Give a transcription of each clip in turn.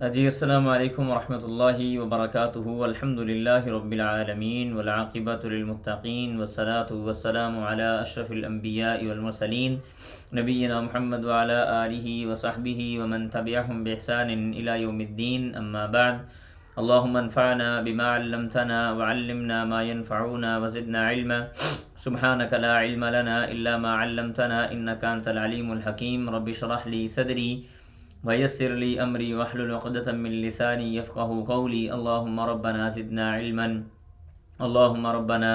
جی السلام علیکم ورحمۃ اللہ وبرکاتہ، الحمد للہ رب العالمین والعاقبۃ للمتقین والصلاۃ والسلام علی اشرف الانبیاء والمرسلین نبینا محمد وعلی آلہ وصحبہ ومن تبعہم بإحسان الی یوم الدین، اما بعد۔ اللہم انفعنا بما علمتنا وعلمنا ما ينفعنا وزدنا علما، سبحانک لا علم لنا الا ما علمتنا انک انت العلیم الحکیم۔ رب اشرح لی صدری ويسر لي أمري واحلل عقدة من لساني يفقهوا قولي۔ اللهم ربنا زدنا علما، اللهم ربنا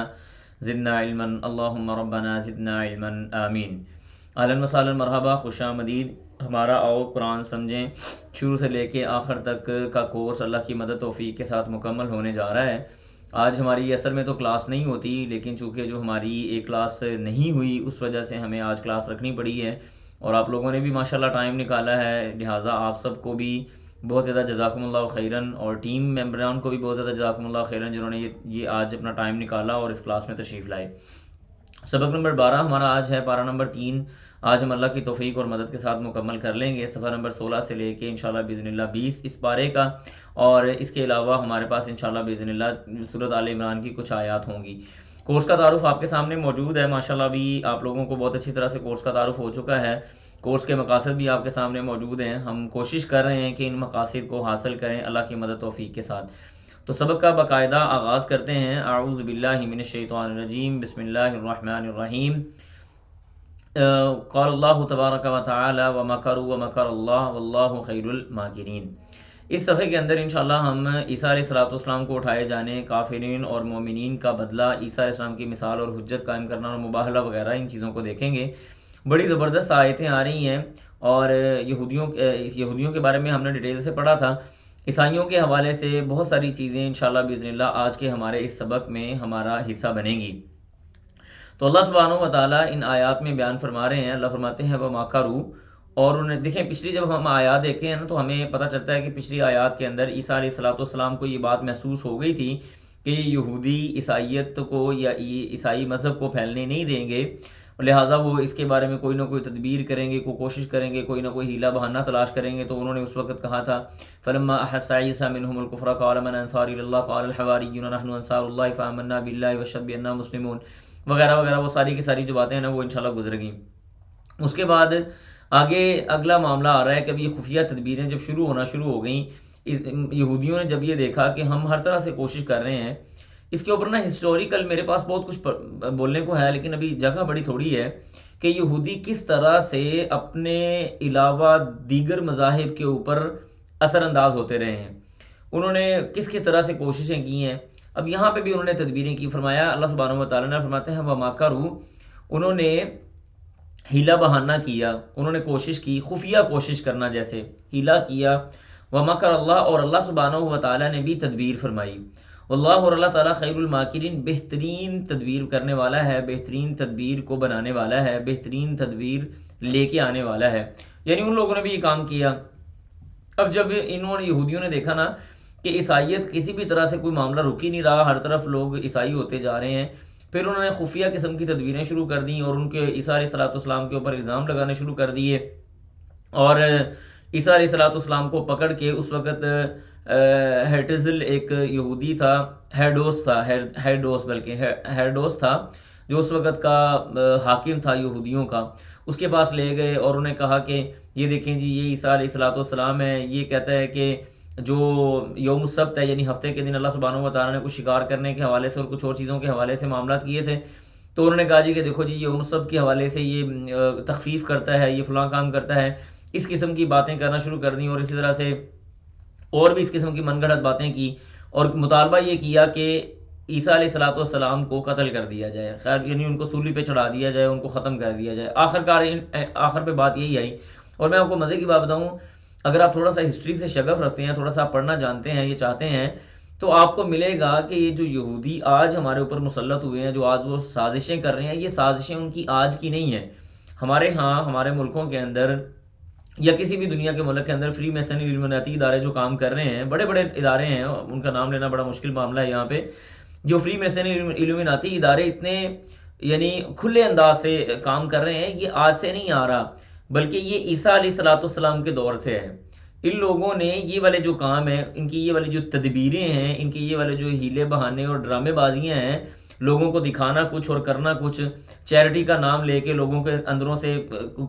زدنا علما، اللهم ربنا زدنا علما، آمین۔ اہلا وسہلا، مرحبا، خوش آمدید۔ ہمارا آؤ قرآن سمجھیں شروع سے لے کے آخر تک کا کورس اللہ کی مدد توفیق کے ساتھ مکمل ہونے جا رہا ہے۔ آج ہماری اصل میں تو کلاس نہیں ہوتی، لیکن چونکہ جو ہماری ایک کلاس نہیں ہوئی اس وجہ سے ہمیں آج کلاس رکھنی پڑی ہے، اور آپ لوگوں نے بھی ماشاءاللہ ٹائم نکالا ہے، لہٰذا آپ سب کو بھی بہت زیادہ جزاکم اللہ خیراً، اور ٹیم ممبران کو بھی بہت زیادہ جزاکم اللہ خیراً جنہوں نے یہ آج اپنا ٹائم نکالا اور اس کلاس میں تشریف لائے۔ سبق نمبر 12 ہمارا آج ہے، پارہ نمبر 3 آج ہم اللہ کی توفیق اور مدد کے ساتھ مکمل کر لیں گے، صفحہ نمبر 16 سے لے کے انشاءاللہ باذن اللہ 20 اس پارے کا، اور اس کے علاوہ ہمارے پاس انشاءاللہ باذن اللہ سورۃ آل عمران کی کچھ آیات ہوں گی۔ کورس کا تعارف آپ کے سامنے موجود ہے، ماشاءاللہ بھی آپ لوگوں کو بہت اچھی طرح سے کورس کا تعارف ہو چکا ہے۔ کورس کے مقاصد بھی آپ کے سامنے موجود ہیں، ہم کوشش کر رہے ہیں کہ ان مقاصد کو حاصل کریں اللہ کی مدد توفیق کے ساتھ۔ تو سبق کا باقاعدہ آغاز کرتے ہیں۔ اعوذ باللہ من الشیطان الرجیم، بسم اللہ الرحمن الرحیم۔ قال اللہ تبارک و تعالی ومکروا ومکر اللہ واللہ خیر الماکرین۔ اس صفحے کے اندر انشاءاللہ ہم عیسیٰ علیہ السلام کو اٹھائے جانے، کافرین اور مومنین کا بدلہ، عیسیٰ علیہ السلام کی مثال اور حجت قائم کرنا اور مباہلہ وغیرہ ان چیزوں کو دیکھیں گے۔ بڑی زبردست آیتیں آ رہی ہیں، اور یہودیوں کے بارے میں ہم نے ڈیٹیل سے پڑھا تھا، عیسائیوں کے حوالے سے بہت ساری چیزیں انشاءاللہ باذن اللہ آج کے ہمارے اس سبق میں ہمارا حصہ بنیں گی۔ تو اللہ سبحانہ و تعالیٰ ان آیات میں بیان فرما رہے ہیں، اللہ فرماتے ہیں وَمَكَرُوا، اور انہیں دیکھیں پچھلی جب ہم آیات دیکھتے ہیں نا تو ہمیں پتہ چلتا ہے کہ پچھلی آیات کے اندر عیسیٰ علیہ السلام کو یہ بات محسوس ہو گئی تھی کہ یہودی عیسائیت کو یا عیسائی مذہب کو پھیلنے نہیں دیں گے، لہٰذا وہ اس کے بارے میں کوئی نہ کوئی تدبیر کریں گے، کوئی کوشش کریں گے، کوئی نہ کوئی ہیلا بہانہ تلاش کریں گے۔ تو انہوں نے اس وقت کہا تھا فَلَمَّا أَحَسَّ عِيسَىٰ مِنْهُمُ الْكُفْرَ قَالَ مَنْ أَنصَارِي إِلَى اللَّهِ قَالَ الْحَوَارِيُّونَ نَحْنُ أَنصَارُ اللَّهِ فَآمَنَّا بِاللَّهِ وَاشْهَدْ بِأَنَّا مُسْلِمُونَ، وغیرہ وغیرہ، وہ ساری کی ساری جو باتیں ہیں نا وہ انشاءاللہ گزر گئیں۔ اس کے بعد آگے اگلا معاملہ آ رہا ہے کہ اب یہ خفیہ تدبیریں جب شروع ہو گئیں، یہودیوں نے جب یہ دیکھا کہ ہم ہر طرح سے کوشش کر رہے ہیں، اس کے اوپر نا ہسٹوریکل میرے پاس بہت کچھ بولنے کو ہے، لیکن ابھی جگہ بڑی تھوڑی ہے، کہ یہودی کس طرح سے اپنے علاوہ دیگر مذاہب کے اوپر اثر انداز ہوتے رہے ہیں، انہوں نے کس کس طرح سے کوششیں کی ہیں۔ اب یہاں پہ بھی انہوں نے تدبیریں کی، فرمایا اللہ سبحانہ و تعالیٰ نے فرماتے ہیں وَمَكَرُوا، انہوں نے ہیلا بہانہ کیا، انہوں نے کوشش کی، خفیہ کوشش کرنا جیسے ہیلا کیا، ومکر اللہ، اور اللہ سبحانہ و تعالیٰ نے بھی تدبیر فرمائی، واللہ، اور اللہ تعالیٰ خیر الماکرین، بہترین تدبیر کرنے والا ہے، بہترین تدبیر کو بنانے والا ہے، بہترین تدبیر لے کے آنے والا ہے۔ یعنی ان لوگوں نے بھی یہ کام کیا۔ اب جب یہودیوں نے دیکھا نا کہ عیسائیت کسی بھی طرح سے کوئی معاملہ رک ہی نہیں رہا، ہر طرف لوگ عیسائی ہوتے جا رہے ہیں، پھر انہوں نے خفیہ قسم کی تدبیریں شروع کر دیں، اور ان کے عیسیٰ علیہ السلام کے اوپر الزام لگانے شروع کر دیے، اور عیسیٰ علیہ السلام کو پکڑ کے اس وقت ہیرٹزل ایک یہودی تھا، ہیروڈوس تھا جو اس وقت کا حاکم تھا یہودیوں کا، اس کے پاس لے گئے اور انہیں کہا کہ یہ دیکھیں جی، یہ عیسیٰ علیہ السلام ہے، یہ کہتا ہے کہ جو یوم السبت ہے یعنی ہفتے کے دن اللہ سبحانہ و تعالیٰ نے کچھ شکار کرنے کے حوالے سے اور کچھ اور چیزوں کے حوالے سے معاملات کیے تھے، تو انہوں نے کہا جی کہ دیکھو جی، یوم السبت کے حوالے سے یہ تخفیف کرتا ہے، یہ فلاں کام کرتا ہے، اس قسم کی باتیں کرنا شروع کر دیں، اور اسی طرح سے اور بھی اس قسم کی من گھڑت باتیں کی، اور مطالبہ یہ کیا کہ عیسیٰ علیہ السلام کو قتل کر دیا جائے، خیر یعنی ان کو سولی پہ چڑھا دیا جائے، ان کو ختم کر دیا جائے۔ آخر پہ بات یہی آئی، اور میں آپ کو مزے کی بات بتاؤں، اگر آپ تھوڑا سا ہسٹری سے شغف رکھتے ہیں، تھوڑا سا پڑھنا جانتے ہیں، یہ چاہتے ہیں، تو آپ کو ملے گا کہ یہ جو یہودی آج ہمارے اوپر مسلط ہوئے ہیں، جو آج وہ سازشیں کر رہے ہیں، یہ سازشیں ان کی آج کی نہیں ہیں۔ ہمارے ہاں ہمارے ملکوں کے اندر یا کسی بھی دنیا کے ملک کے اندر فری میسن علمانیتی ادارے جو کام کر رہے ہیں، بڑے بڑے ادارے ہیں، ان کا نام لینا بڑا مشکل معاملہ ہے یہاں پہ، جو فری میسن علمانیتی ادارے اتنے یعنی کھلے انداز سے کام کر رہے ہیں، یہ آج سے نہیں آ رہا، بلکہ یہ عیسیٰ علیہ السلام کے دور سے ہے۔ ان لوگوں نے یہ والے جو کام ہیں، ان کی یہ والی جو تدبیریں ہیں، ان کے یہ والے جو ہیلے بہانے اور ڈرامے بازیاں ہیں، لوگوں کو دکھانا کچھ اور کرنا کچھ، چیریٹی کا نام لے کے لوگوں کے اندروں سے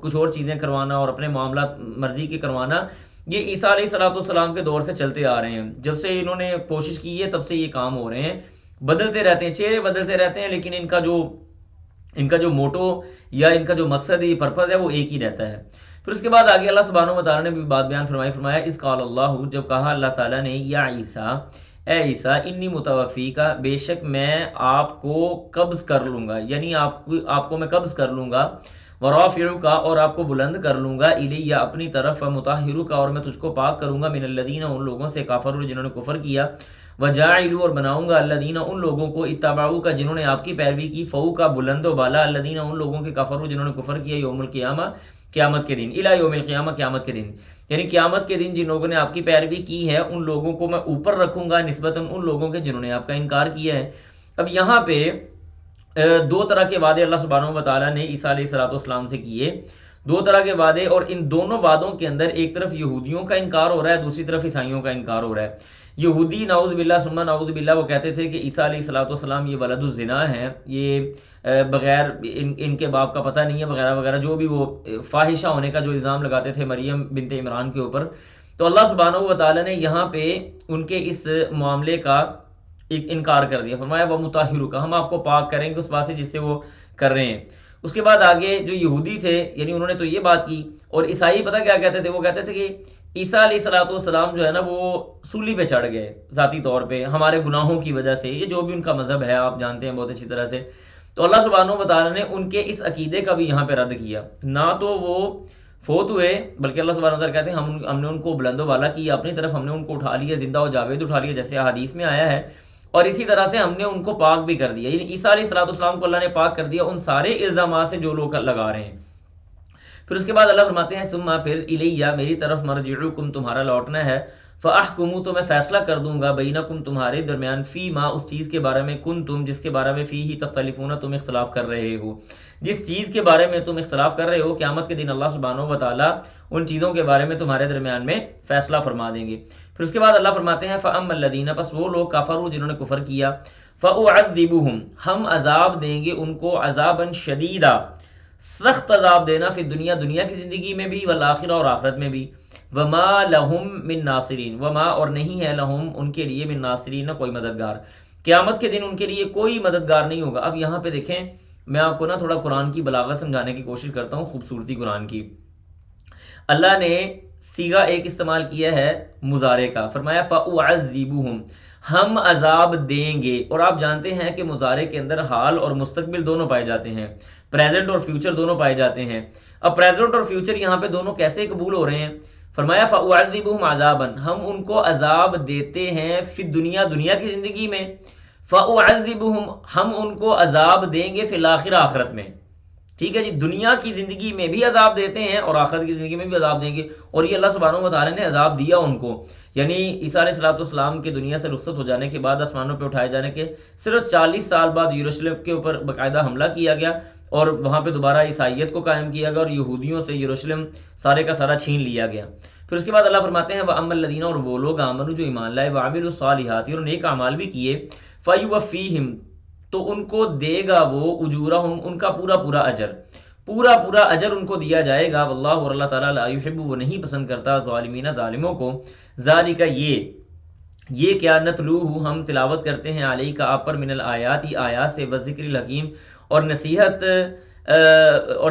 کچھ اور چیزیں کروانا اور اپنے معاملات مرضی کے کروانا، یہ عیسیٰ علیہ الصلوۃ والسلام کے دور سے چلتے آ رہے ہیں. جب سے انہوں نے کوشش کی ہے تب سے یہ کام ہو رہے ہیں. بدلتے رہتے ہیں، چہرے بدلتے رہتے ہیں، لیکن ان کا جو موٹو یا ان کا جو مقصد ہے، یہ پرپز ہے، وہ ایک ہی رہتا ہے. پھر اس کے بعد آگے اللہ سبحانہ و تعالیٰ نے بھی بات بیان فرمایا اس قال اللہ، جب کہا اللہ تعالیٰ نے، یا عیسیٰ، اے عیسیٰ، انی متوفی کا، بے شک میں آپ کو قبض کر لوں گا، یعنی آپ کو میں قبض کر لوں گا، ورافعو کا، اور آپ کو بلند کر لوں گا، الیہ اپنی طرف، مطہرو کا، اور میں تجھ کو پاک کروں گا، من الذین ان لوگوں سے، کافروا جنہوں نے کفر کیا، وجاعلوا اور بناؤں گا، الذین ان لوگوں کو، اتبعوا کا جنہوں نے آپ کی پیروی کی، فوق بلند و بالا، الذین ان لوگوں کے، کفروا جنہوں نے کفر کیا، یوم القیامہ قیامت کے دن، الی یوم القیامہ قیامت کے دن، یعنی قیامت کے دن جن لوگوں نے آپ کی پیروی کی ہے ان لوگوں کو میں اوپر رکھوں گا نسبتاً ان لوگوں کے جنہوں نے آپ کا انکار کیا ہے. اب یہاں پہ دو طرح کے وعدے اللہ سبحانہ و تعالیٰ نے عیسیٰ علیہ الصلوۃ والسلام سے کیے، دو طرح کے وعدے، اور ان دونوں وعدوں کے اندر ایک طرف یہودیوں کا انکار ہو رہا ہے، دوسری طرف عیسائیوں کا انکار ہو رہا ہے. یہودی نعوذ باللہ ثم نعوذ باللہ وہ کہتے تھے کہ عیسیٰ علیہ الصلوۃ والسلام یہ ولد الزنا ہیں، یہ بغیر ان کے باپ کا پتہ نہیں ہے وغیرہ وغیرہ، جو بھی وہ فاحشہ ہونے کا جو الزام لگاتے تھے مریم بنت عمران کے اوپر. تو اللہ سبحانہ و تعالیٰ نے یہاں پہ ان کے اس معاملے کا ایک انکار کر دیا، فرمایا وہ مطہر کا، ہم آپ کو پاک کریں گے اس بات سے جس سے وہ کر رہے ہیں. اس کے بعد آگے جو یہودی تھے، یعنی انہوں نے تو یہ بات کی، اور عیسائی پتہ کیا کہتے تھے، وہ کہتے تھے کہ عیسیٰ علیہ الصلوۃ والسلام جو ہے نا وہ سولی پہ چڑھ گئے ذاتی طور پہ ہمارے گناہوں کی وجہ سے، یہ جو بھی ان کا مذہب ہے آپ جانتے ہیں بہت اچھی طرح سے. تو اللہ سبحانہ و تعالیٰ نے ان کے اس عقیدے کا بھی یہاں پہ رد کیا، نہ تو وہ فوت ہوئے بلکہ اللہ سبحانہ و تعالیٰ کہتے ہیں ہم نے ان کو بلند و بالا کیا اپنی طرف، ہم نے ان کو اٹھا لیا، زندہ و جاوید اٹھا لیا جیسے حدیث میں آیا ہے، اور اسی طرح سے ہم نے ان کو پاک بھی کر دیا. یعنی عیسیٰ علیہ الصلوۃ والسلام کو اللہ نے پاک کر دیا ان سارے الزامات سے جو لوگ لگا رہے ہیں. پھر اس کے بعد اللہ فرماتے ہیں ثم پھر الیہ میری طرف، مرجعکم تمہارا لوٹنا ہے، فاحکموا تو میں فیصلہ کر دوں گا، بینکم تمہارے درمیان، فی ما اس چیز کے بارے میں، کنتم جس کے بارے میں، فیہ تختلفون تم اختلاف کر رہے ہو، جس چیز کے بارے میں تم اختلاف کر رہے ہو قیامت کے دن اللہ سبحانہ و تعالیٰ ان چیزوں کے بارے میں تمہارے درمیان میں فیصلہ فرما دیں گے. پھر اس کے بعد اللہ فرماتے ہیں فاما الذین، پس وہ لوگ، کفروا جنہوں نے کفر کیا، فاعذبهم ہم عذاب دیں گے ان کو، عذابا شدیدا سخت عذاب دینا، فی دنیا دنیا کی زندگی میں بھی، والآخرہ اور آخرت میں بھی، وما لہم من ناصرین، وما اور نہیں ہے لہم ان کے لیے، من ناصرین کوئی مددگار، قیامت کے دن ان کے لیے کوئی مددگار نہیں ہوگا. اب یہاں پہ دیکھیں میں آپ کو نا تھوڑا قرآن کی بلاغت سمجھانے کی کوشش کرتا ہوں، خوبصورتی قرآن کی. اللہ نے صیغہ ایک استعمال کیا ہے مضارع کا، فرمایا فاعذبهم ہم عذاب دیں گے، اور آپ جانتے ہیں کہ مضارع کے اندر حال اور مستقبل دونوں پائے جاتے ہیں، پریزنٹ اور فیوچر دونوں پائے جاتے ہیں. اب پریزنٹ اور فیوچر یہاں پہ دونوں کیسے قبول ہو رہے ہیں؟ فرمایا فاعذبهم عذابا ہم ان کو عذاب دیتے ہیں، فی دنیا دنیا کی زندگی میں، فاعذبهم ہم ان کو عذاب دیں گے، فی الاخرہ آخرت میں. ٹھیک ہے جی، دنیا کی زندگی میں بھی عذاب دیتے ہیں اور آخرت کی زندگی میں بھی عذاب دیں گے، اور یہ اللہ سبحانہ و تعالیٰ نے عذاب دیا ان کو. یعنی عیسیٰ علیہ الصلوۃ والسلام کے دنیا سے رخصت ہو جانے کے بعد، آسمانوں پہ اٹھائے جانے کے صرف 40 سال بعد یروشلم کے اوپر باقاعدہ حملہ کیا گیا، اور وہاں پہ دوبارہ عیسائیت کو قائم کیا گیا، اور یہودیوں سے یروشلم سارے کا سارا چھین لیا گیا. پھر اس کے بعد اللہ فرماتے ہیں وَأَمَّا الَّذِينَ اور وہ لوگ، آمنوا جو ایمان لائے، وَعَمِلُوا الصَّالِحَاتِ اور نیک اعمال بھی کیے، فَيُوَفِّيهِمْ تو ان کو دے گا وہ، اجورہم ان کا پورا پورا اجر، پورا پورا اجر ان کو دیا جائے گا، واللہ اور اللہ تعالیٰ لا یحب وہ نہیں پسند کرتا، ظالمین ظالموں کو. ذالک یہ کیا، نتلوہ ہم تلاوت کرتے ہیں، علیک آپ پر، من الآیات آیات سے، والذکر الحکیم اور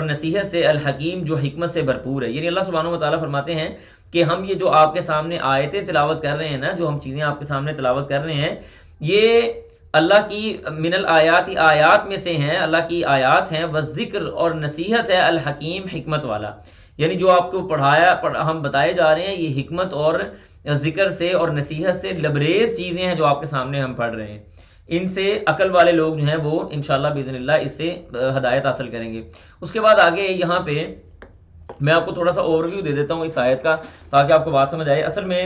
نصیحت سے، الحکیم جو حکمت سے بھرپور ہے. یعنی اللہ سبحانہ و تعالیٰ فرماتے ہیں کہ ہم یہ جو آپ کے سامنے آیتیں تلاوت کر رہے ہیں نا، جو ہم چیزیں آپ کے سامنے تلاوت کر رہے ہیں، یہ اللہ کی من الآیات آیات میں سے ہیں، اللہ کی آیات ہیں، والذکر اور نصیحت ہے، الحکیم حکمت والا. یعنی جو آپ کو ہم بتائے جا رہے ہیں یہ حکمت اور ذکر سے اور نصیحت سے لبریز چیزیں ہیں جو آپ کے سامنے ہم پڑھ رہے ہیں. ان سے عقل والے لوگ جو ہیں وہ انشاءاللہ باذن اللہ اس سے ہدایت حاصل کریں گے. اس کے بعد آگے یہاں پہ میں آپ کو تھوڑا سا اوور ویو دے دیتا ہوں اس آیت کا تاکہ آپ کو بات سمجھ آئے. اصل میں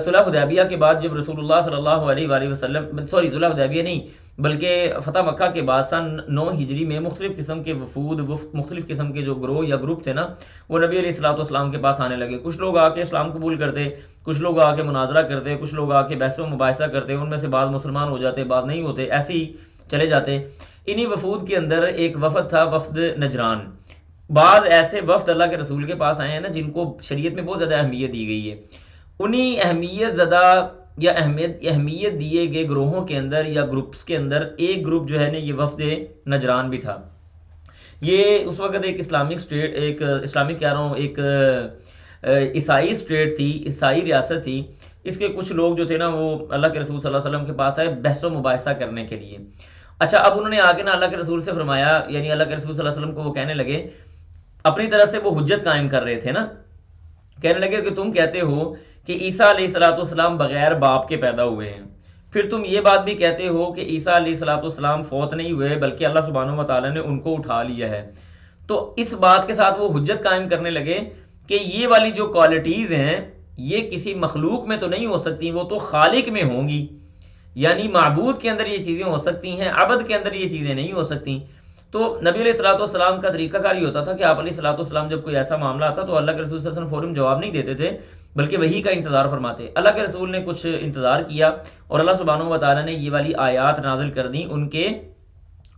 صلح حدیبیہ کے بعد جب رسول اللہ صلی اللہ علیہ وآلہ وسلم، صلح حدیبیہ نہیں بلکہ فتح مکہ کے بعد سن 9 ہجری میں مختلف قسم کے وفود مختلف قسم کے جو گروہ یا گروپ تھے نا، وہ نبی علیہ الصلوۃ والسلام کے پاس آنے لگے. کچھ لوگ آ کے اسلام قبول کرتے، کچھ لوگ آ کے مناظرہ کرتے، کچھ لوگ آ کے بحث و مباحثہ کرتے، ان میں سے بعض مسلمان ہو جاتے، بعض نہیں ہوتے، ایسے ہی چلے جاتے. انہی وفود کے اندر ایک وفد تھا، وفد نجران. بعض ایسے وفد اللہ کے رسول کے پاس آئے ہیں نا جن کو شریعت میں بہت زیادہ اہمیت دی گئی ہے. انہی اہمیت زدہ یا اہمیت دیے گئے گروہوں کے اندر یا گروپس کے اندر ایک گروپ جو ہے نا یہ وفد نجران بھی تھا. یہ اس وقت ایک ایک عیسائی اسٹیٹ تھی، عیسائی ریاست تھی. اس کے کچھ لوگ جو تھے نا وہ اللہ کے رسول صلی اللہ علیہ وسلم کے پاس آئے بحث و مباحثہ کرنے کے لیے. اچھا، اب انہوں نے آ کے نا اللہ کے رسول سے فرمایا، یعنی اللہ کے رسول صلی اللہ علیہ وسلم کو وہ کہنے لگے، اپنی طرف سے وہ حجت قائم کر رہے تھے نا، کہنے لگے کہ تم کہتے ہو کہ عیسیٰ علیہ الصلوۃ والسلام بغیر باپ کے پیدا ہوئے ہیں، پھر تم یہ بات بھی کہتے ہو کہ عیسیٰ علیہ الصلوۃ والسلام فوت نہیں ہوئے بلکہ اللہ سبحانہ و تعالیٰ نے ان کو اٹھا لیا ہے. تو اس بات کے ساتھ وہ حجت قائم کرنے لگے کہ یہ والی جو کوالٹیز ہیں یہ کسی مخلوق میں تو نہیں ہو سکتی، وہ تو خالق میں ہوں گی. یعنی معبود کے اندر یہ چیزیں ہو سکتی ہیں، عبد کے اندر یہ چیزیں نہیں ہو سکتی. تو نبی علیہ الصلوۃ والسلام کا طریقہ کار یہ ہوتا تھا کہ آپ علیہ الصلوۃ والسلام جب کوئی ایسا معاملہ آتا تو اللہ کے رسول صلی اللہ علیہ وسلم فوراً جواب نہیں دیتے تھے بلکہ وہی کا انتظار فرماتے. اللہ کے رسول نے کچھ انتظار کیا اور اللہ سبحانہ و تعالیٰ نے یہ والی آیات نازل کر دیں ان کے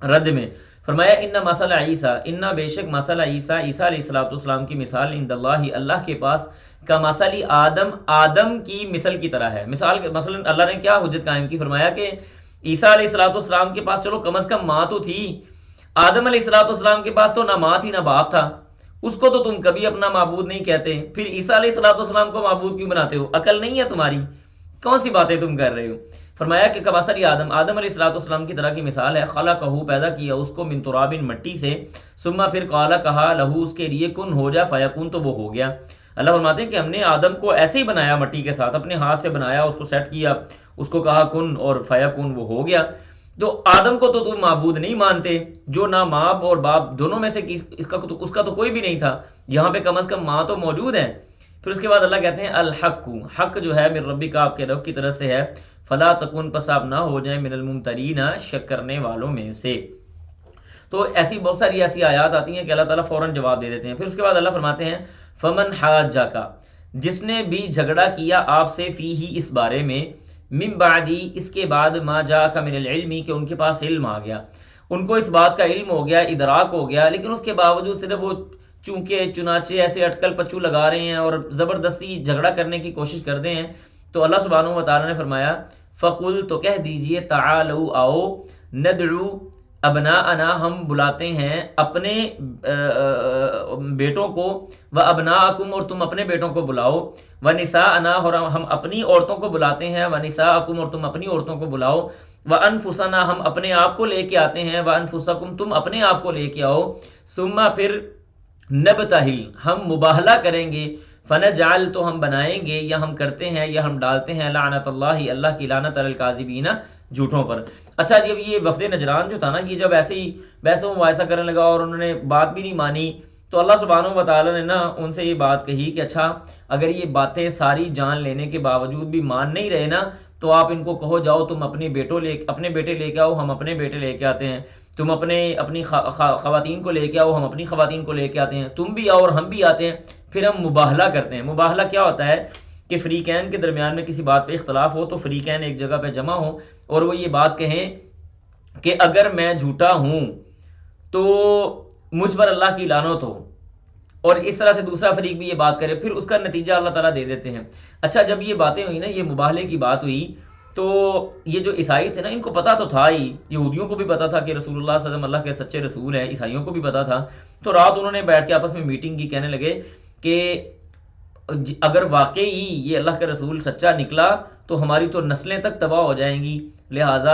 رد میں. فرمایا ان مثل عیسیٰ، ان بے شک مثل عیسیٰ، عیسیٰ علیہ الصلوۃ والسلام کی مثال عند اللہ، اللہ کے پاس، کا مثل آدم، آدم کی مثل کی طرح ہے. مثلا اللہ نے کیا حجت قائم کی؟ فرمایا کہ عیسیٰ علیہ الصلوۃ والسلام کے پاس چلو کم از کم ماں تو تھی، آدم علیہ الصلوۃ والسلام کے پاس تو نہ ماں تھی نہ باپ تھا، اس کو تو تم کبھی اپنا معبود نہیں کہتے، پھر عیسیٰ علیہ الصلوۃ والسلام کو معبود کیوں بناتے ہو؟ عقل نہیں ہے تمہاری؟ کون سی باتیں تم کر رہے ہو؟ فرمایا کہ کمثل آدم، آدم علیہ الصلوۃ والسلام کی طرح کی مثال ہے. خلقہ، پیدا کیا اس کو، من تراب، مٹی سے، ثم پھر قال، کہا، لہو اس کے لیے، کن ہو جا، فیکون تو وہ ہو گیا. اللہ فرماتے ہیں کہ ہم نے آدم کو ایسے ہی بنایا، مٹی کے ساتھ اپنے ہاتھ سے بنایا، اس کو سیٹ کیا، اس کو کہا کن اور فیکون، وہ ہو گیا. تو آدم کو تو تم معبود نہیں مانتے جو نہ ماں اور باپ دونوں میں سے اس کا تو کوئی بھی نہیں تھا، یہاں پہ کم از کم ماں تو موجود ہے. پھر اس کے بعد اللہ کہتے ہیں الحق، حق جو ہے من ربک، آپ کے رب کی طرف سے ہے، فلا تکن، پس آپ نہ ہو جائیں، من الممترین، شک کرنے والوں میں سے. تو ایسی بہت ساری ایسی آیات آتی ہیں کہ اللہ تعالیٰ فوراً جواب دے دیتے ہیں. پھر اس کے بعد اللہ فرماتے ہیں فمن حاجک، جس نے بھی جھگڑا کیا آپ سے، فی ہی، اس بارے میں، من بعدی، اس کے بعد، ما جاءک من العلم، کہ ان کے پاس علم آ گیا، ان کو اس بات کا علم ہو گیا، ادراک ہو گیا، لیکن اس کے باوجود صرف وہ چونکہ چنانچہ ایسے اٹکل پچو لگا رہے ہیں اور زبردستی جھگڑا کرنے کی کوشش کرتے ہیں. تو اللہ سبحانہ و تعالیٰ نے فرمایا فقل، تو کہہ دیجئے، تعالوا، آؤ، ندعو ابناءنا، ہم بلاتے ہیں اپنے بیٹوں کو، و ابناءکم، اور تم اپنے بیٹوں کو بلاؤ، و نساءنا، اور ہم اپنی عورتوں کو بلاتے ہیں، و نساءکم، اور تم اپنی عورتوں کو بلاؤ، و انفسنا، ہم اپنے آپ کو لے کے آتے ہیں، و انفسکم، تم اپنے آپ کو لے کے آؤ، ثم پھر نبتہل، ہم مباہلہ کریں گے، فنجعل، تو ہم بنائیں گے یا ہم کرتے ہیں یا ہم ڈالتے ہیں، لعنت اللہ، اللہ کی لعنت، علی الکاذبین، جھوٹوں پر. اچھا، جب یہ وفد نجران جو تھا نا، یہ جب ایسے ہی بحث و مباحثہ کرنے لگا اور انہوں نے بات بھی نہیں مانی، تو اللہ سبحانہ و تعالیٰ نے نا ان سے یہ بات کہی کہ اچھا، اگر یہ باتیں ساری جان لینے کے باوجود بھی مان نہیں رہے نا، تو آپ ان کو کہو جاؤ تم اپنے بیٹے لے کے آؤ، ہم اپنے بیٹے لے کے آتے ہیں، تم اپنی خواتین کو لے کے آؤ، ہم اپنی خواتین کو لے کے آتے ہیں، تم بھی آؤ اور ہم بھی آتے ہیں، پھر ہم مباہلہ کرتے ہیں. مباہلہ کیا ہوتا ہے کہ فریقین کے درمیان میں کسی بات پہ اختلاف ہو تو فریقین ایک جگہ پہ جمع ہو اور وہ یہ بات کہیں کہ اگر میں جھوٹا ہوں تو مجھ پر اللہ کی لعنت ہو، اور اس طرح سے دوسرا فریق بھی یہ بات کرے، پھر اس کا نتیجہ اللہ تعالیٰ دے دیتے ہیں. اچھا، جب یہ باتیں ہوئی نا، یہ مباہلے کی بات ہوئی، تو یہ جو عیسائی تھے نا، ان کو پتا تو تھا ہی، یہودیوں کو بھی پتا تھا کہ رسول اللہ صلی اللہ علیہ وسلم اللہ کے سچے رسول ہیں، عیسائیوں کو بھی پتا تھا. تو رات انہوں نے بیٹھ کے آپس میں میٹنگ کی، کہنے لگے کہ اگر واقعی یہ اللہ کا رسول سچا نکلا تو ہماری تو نسلیں تک تباہ ہو جائیں گی، لہٰذا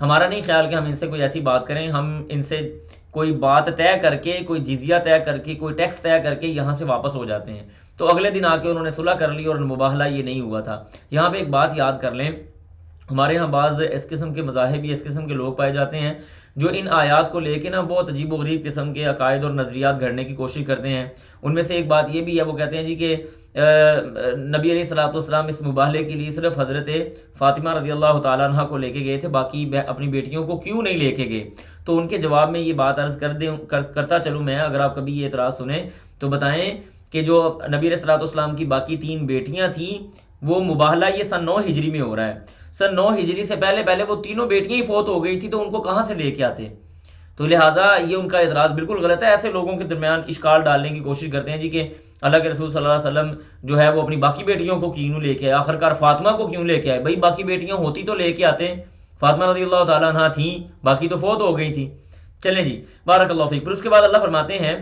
ہمارا نہیں خیال کہ ہم ان سے کوئی ایسی بات کریں، ہم ان سے کوئی بات طے کر کے، کوئی جزیہ طے کر کے، کوئی ٹیکس طے کر کے یہاں سے واپس ہو جاتے ہیں. تو اگلے دن آ کے انہوں نے صلح کر لی اور مباہلہ یہ نہیں ہوا تھا. یہاں پہ ایک بات یاد کر لیں، ہمارے ہاں بعض اس قسم کے مذاہب یا اس قسم کے لوگ پائے جاتے ہیں جو ان آیات کو لے کے نا بہت عجیب و غریب قسم کے عقائد اور نظریات گھڑنے کی کوشش کرتے ہیں. ان میں سے ایک بات یہ بھی ہے، وہ کہتے ہیں جی کہ نبی علیہ الصلوۃ والسلام اس مباہلے کے لیے صرف حضرت فاطمہ رضی اللہ تعالیٰ عنہ کو لے کے گئے تھے، باقی اپنی بیٹیوں کو کیوں نہیں لے کے گئے؟ تو ان کے جواب میں یہ بات عرض کرتا چلوں میں، اگر آپ کبھی یہ اعتراض سنیں تو بتائیں کہ جو نبی علیہ الصلوۃ والسلام کی باقی 3 بیٹیاں تھیں وہ مباہلہ یہ سن 9 ہجری میں ہو رہا ہے، سن 9 ہجری سے پہلے وہ تینوں بیٹیاں ہی فوت ہو گئی تھی، تو ان کو کہاں سے لے کے آتے؟ تو لہٰذا یہ ان کا اعتراض بالکل غلط ہے۔ ایسے لوگوں کے درمیان اشکال ڈالنے کی کوشش کرتے ہیں جی کہ اللہ کے رسول صلی اللہ علیہ وسلم جو ہے وہ اپنی باقی بیٹیوں کو کیوں لے کے آئے، آخرکار فاطمہ کو کیوں لے کے آئے؟ بھائی باقی بیٹیاں ہوتی تو لے کے آتے، فاطمہ رضی اللہ تعالیٰ عنہ تھیں، باقی تو فوت ہو گئی تھی۔ چلیں جی، بارک اللہ فیک۔ پھر اس کے بعد اللہ فرماتے ہیں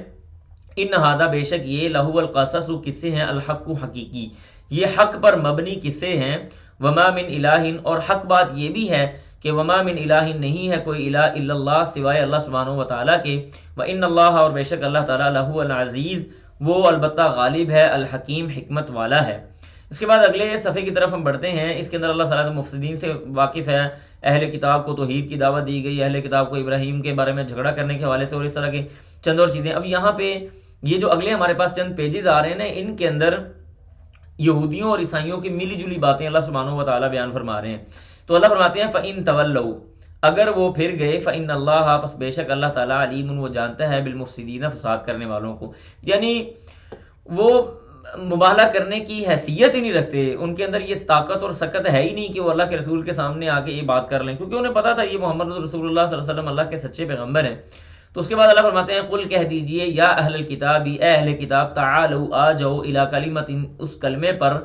ان ہادہ بے شک یہ لہو القصص قصے ہیں، الحق حقیقی، یہ حق پر مبنی قصے ہیں، وما من الہ اور حق بات یہ بھی ہے کہ وما من الہ نہیں ہے کوئی الہ الا اللہ سوائے اللہ سبحانہ و تعالیٰ کے، وان اللہ اور بے شک اللہ تعالیٰ لہو العزیز وہ البتہ غالب ہے، الحکیم حکمت والا ہے۔ اس کے بعد اگلے صفحے کی طرف ہم بڑھتے ہیں۔ اس کے اندر اللہ تعالیٰ مفسدین سے واقف ہے، اہل کتاب کو توحید کی دعوت دی گئی، اہل کتاب کو ابراہیم کے بارے میں جھگڑا کرنے کے حوالے سے اور اس طرح کے چند اور چیزیں۔ اب یہاں پہ یہ جو اگلے ہمارے پاس چند پیجز آ رہے ہیں نا، ان کے اندر یہودیوں اور عیسائیوں کی ملی جلی باتیں اللہ سبحانہ و تعالیٰ بیان فرما رہے ہیں۔ تو اللہ فرماتے ہیں فَإِن تَوَلَّوْا اگر وہ پھر گئے، فَإِنَّ اللَّهَ پس بے شک اللہ تعالیٰ علیم وہ جانتا ہے بالمفسدین فساد کرنے والوں کو، یعنی وہ مباہلہ کرنے کی حیثیت ہی نہیں رکھتے، ان کے اندر یہ طاقت اور سکت ہے ہی نہیں کہ وہ اللہ کے رسول کے سامنے آ کے یہ بات کر لیں، کیونکہ انہیں پتا تھا یہ محمد رسول اللہ صلی اللہ علیہ وسلم اللہ کے سچے پیغمبر ہیں۔ تو اس کے بعد اللہ فرماتے ہیں قل کہہ دیجئے یا اہل الکتاب اے اہل کتاب تعالوا آ جاؤ الی کلمۃ اس کلمے پر،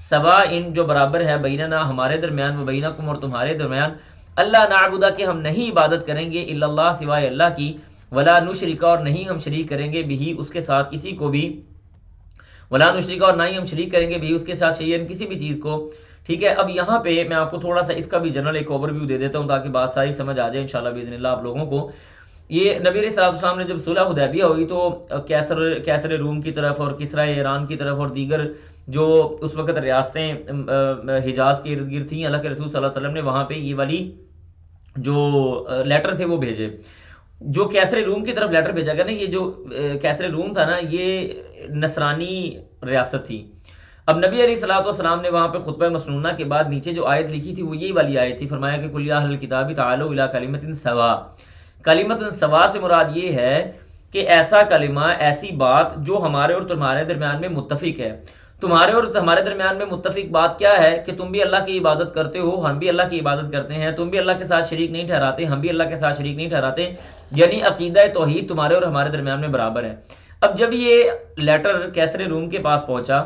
سواء جو برابر ہے، بیننا ہمارے درمیان، و بینکم اور تمہارے درمیان، اللہ نعبد کہ ہم نہیں عبادت کریں گے، الا اللہ سوائے اللہ کی، ولا نشرک اور نہیں ہم شریک کریں گے، بھی اس کے ساتھ کسی کو بھی، ولا نشرک اور نہ ہی ہم شریک کریں گے بھی اس کے ساتھ شیئن کسی بھی چیز کو۔ ٹھیک ہے، اب یہاں پہ میں آپ کو تھوڑا سا اس کا بھی جنرل ایک اوور ویو دے دیتا ہوں تاکہ بات ساری سمجھ آ جائے انشاءاللہ باذن اللہ آپ لوگوں کو۔ یہ نبی علیہ الصلوۃ والسلام نے جب صلح حدیبیہ ہوئی تو کیسر روم کی طرف اور کسرا ایران کی طرف اور دیگر جو اس وقت ریاستیں حجاز کے ارد گرد تھیں، اللہ کے رسول صلی اللہ علیہ وسلم نے وہاں پہ یہ والی جو لیٹر تھے وہ بھیجے۔ جو کیسر روم کی طرف لیٹر بھیجا گیا نا، یہ جو کیسر روم تھا نا، یہ نصرانی ریاست تھی۔ اب نبی علیہ الصلوۃ والسلام نے وہاں پہ خطبہ مسنونہ کے بعد نیچے جو آیت لکھی تھی وہ یہی والی آیت تھی، فرمایا کہ قل یا اہل الکتاب تعالوا الی کلمۃ سواء۔ کلمۃ سواء سے مراد یہ ہے کہ ایسا کلمہ، ایسی بات جو ہمارے اور تمہارے درمیان میں متفق ہے۔ تمہارے اور ہمارے درمیان میں متفق بات کیا ہے کہ تم بھی اللہ کی عبادت کرتے ہو، ہم بھی اللہ کی عبادت کرتے ہیں، تم بھی اللہ کے ساتھ شریک نہیں ٹھہراتے، ہم بھی اللہ کے ساتھ شریک نہیں ٹھہراتے، یعنی عقیدہ توحید تمہارے اور ہمارے درمیان میں برابر ہے۔ اب جب یہ لیٹر کیسر روم کے پاس پہنچا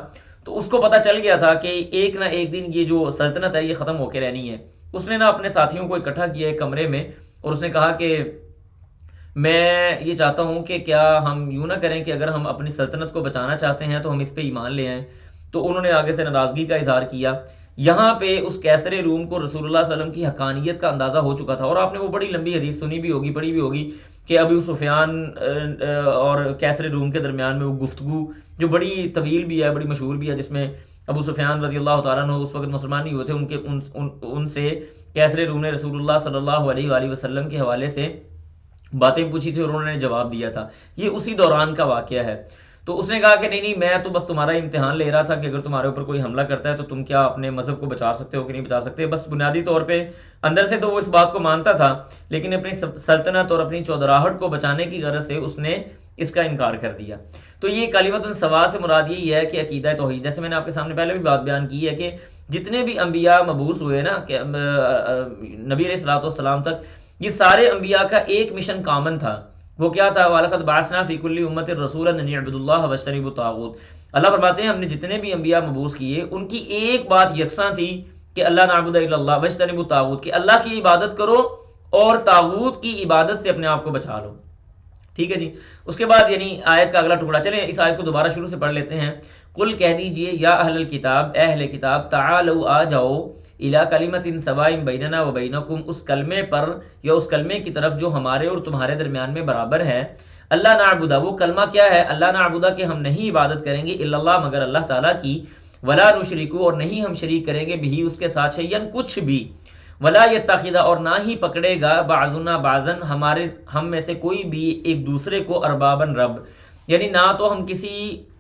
تو اس کو پتہ چل گیا تھا کہ ایک نہ ایک دن یہ جو سلطنت ہے یہ ختم ہو کے رہنی ہے۔ اس نے نا اپنے ساتھیوں کو اکٹھا کیا ایک کمرے میں اور اس نے کہا کہ میں یہ چاہتا ہوں کہ کیا ہم یوں نہ کریں کہ اگر ہم اپنی سلطنت کو بچانا چاہتے ہیں تو ہم اس پہ ایمان لے آئیں۔ تو انہوں نے آگے سے ناراضگی کا اظہار کیا۔ یہاں پہ اس کیسر روم کو رسول اللہ صلی اللہ علیہ وسلم کی حقانیت کا اندازہ ہو چکا تھا، اور آپ نے وہ بڑی لمبی حدیث سنی بھی ہوگی، پڑھی بھی ہوگی کہ ابو سفیان اور کیسر روم کے درمیان میں وہ گفتگو جو بڑی طویل بھی ہے، بڑی مشہور بھی ہے، جس میں ابو سفیان رضی اللہ تعالیٰ عنہ اس وقت مسلمان نہیں ہوئے تھے، ان سے کیسر روم نے رسول اللہ صلی اللہ علیہ وآلہ وسلم کے حوالے سے باتیں پوچھی تھی اور انہوں نے جواب دیا تھا۔ یہ اسی دوران کا واقعہ ہے۔ تو اس نے کہا کہ نہیں میں تو بس تمہارا امتحان لے رہا تھا کہ اگر تمہارے اوپر کوئی حملہ کرتا ہے تو تم کیا اپنے مذہب کو بچا سکتے ہو کہ نہیں بچا سکتے۔ بس بنیادی طور پہ اندر سے تو وہ اس بات کو مانتا تھا، لیکن اپنی سلطنت اور اپنی چودراہٹ کو بچانے کی غرض سے اس نے اس کا انکار کر دیا۔ تو یہ کلمۃ سواء سے مراد یہی ہے کہ عقیدہ توحید، جیسے میں نے آپ کے سامنے پہلے بھی بات بیان کی ہے کہ جتنے بھی انبیاء مبعوث ہوئے نا کہ نبی علیہ الصلوۃ والسلام تک، یہ سارے انبیاء کا ایک مشن کامن تھا۔ وہ کیا تھا؟ وَلَقَدْ بَعَثْنَا فِي كُلِّ أُمَّةٍ رَسُولًا أَنِ اعْبُدُوا اللَّهَ وَاجْتَنِبُوا الطَّاغُوتَ۔ اللہ فرماتے ہیں ہم نے جتنے بھی انبیاء مبعوث کیے ان کی ایک بات یکساں تھی کہ اللہ نعبد الا اللہ واجتنبوا الطاغوت، کہ اللہ کی عبادت کرو اور طاغوت کی عبادت سے اپنے آپ کو بچا لو۔ ٹھیک ہے جی۔ اس کے بعد یعنی آیت کا اگلا ٹکڑا، چلیں اس آیت کو دوبارہ شروع سے پڑھ لیتے ہیں۔ قل کہہ دیجئے یا اہل الکتاب اے اہل کتاب، تعالوا آ جاؤ، الی کلمۃ سواء بیننا و بینکم اس کلمے پر یا اس کلمے کی طرف جو ہمارے اور تمہارے درمیان میں برابر ہے۔ اللہ نعبد، وہ کلمہ کیا ہے؟ اللہ نعبد کہ ہم نہیں عبادت کریں گے، الا اللہ مگر اللہ تعالیٰ کی، ولا نشرک اور نہیں ہم شریک کریں گے بھی اس کے ساتھ شیئن کچھ بھی، ولا یتخذ اور نہ ہی پکڑے گا بعضنا بعضن ہم میں سے کوئی بھی ایک دوسرے کو اربابن رب، یعنی نہ تو ہم کسی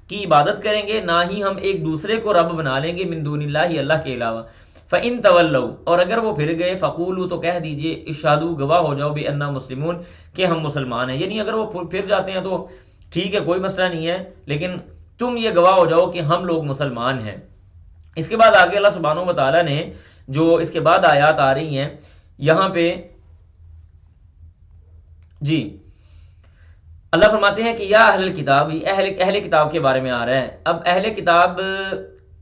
کی عبادت کریں گے، نہ ہی ہم ایک دوسرے کو رب بنا لیں گے من دون اللہ، اللہ کے علاوہ۔ فَإِن تَوَلَّوْا، اور اگر وہ پھر گئے، فَقُولُوا، تو کہہ دیجئے، اشہدوا، گواہ ہو جاؤ، بِأَنَّا مُسْلِمُونَ، کہ ہم مسلمان ہیں۔ یعنی اگر وہ پھر جاتے ہیں تو ٹھیک ہے، کوئی مسئلہ نہیں ہے، لیکن تم یہ گواہ ہو جاؤ کہ ہم لوگ مسلمان ہیں۔ اس کے بعد آگے اللہ سبحانہ و تعالیٰ نے جو اس کے بعد آیات آ رہی ہیں یہاں پہ، جی اللہ فرماتے ہیں کہ یا اہل کتاب، اہل کتاب کے بارے میں آ رہا ہے۔ اب اہل کتاب،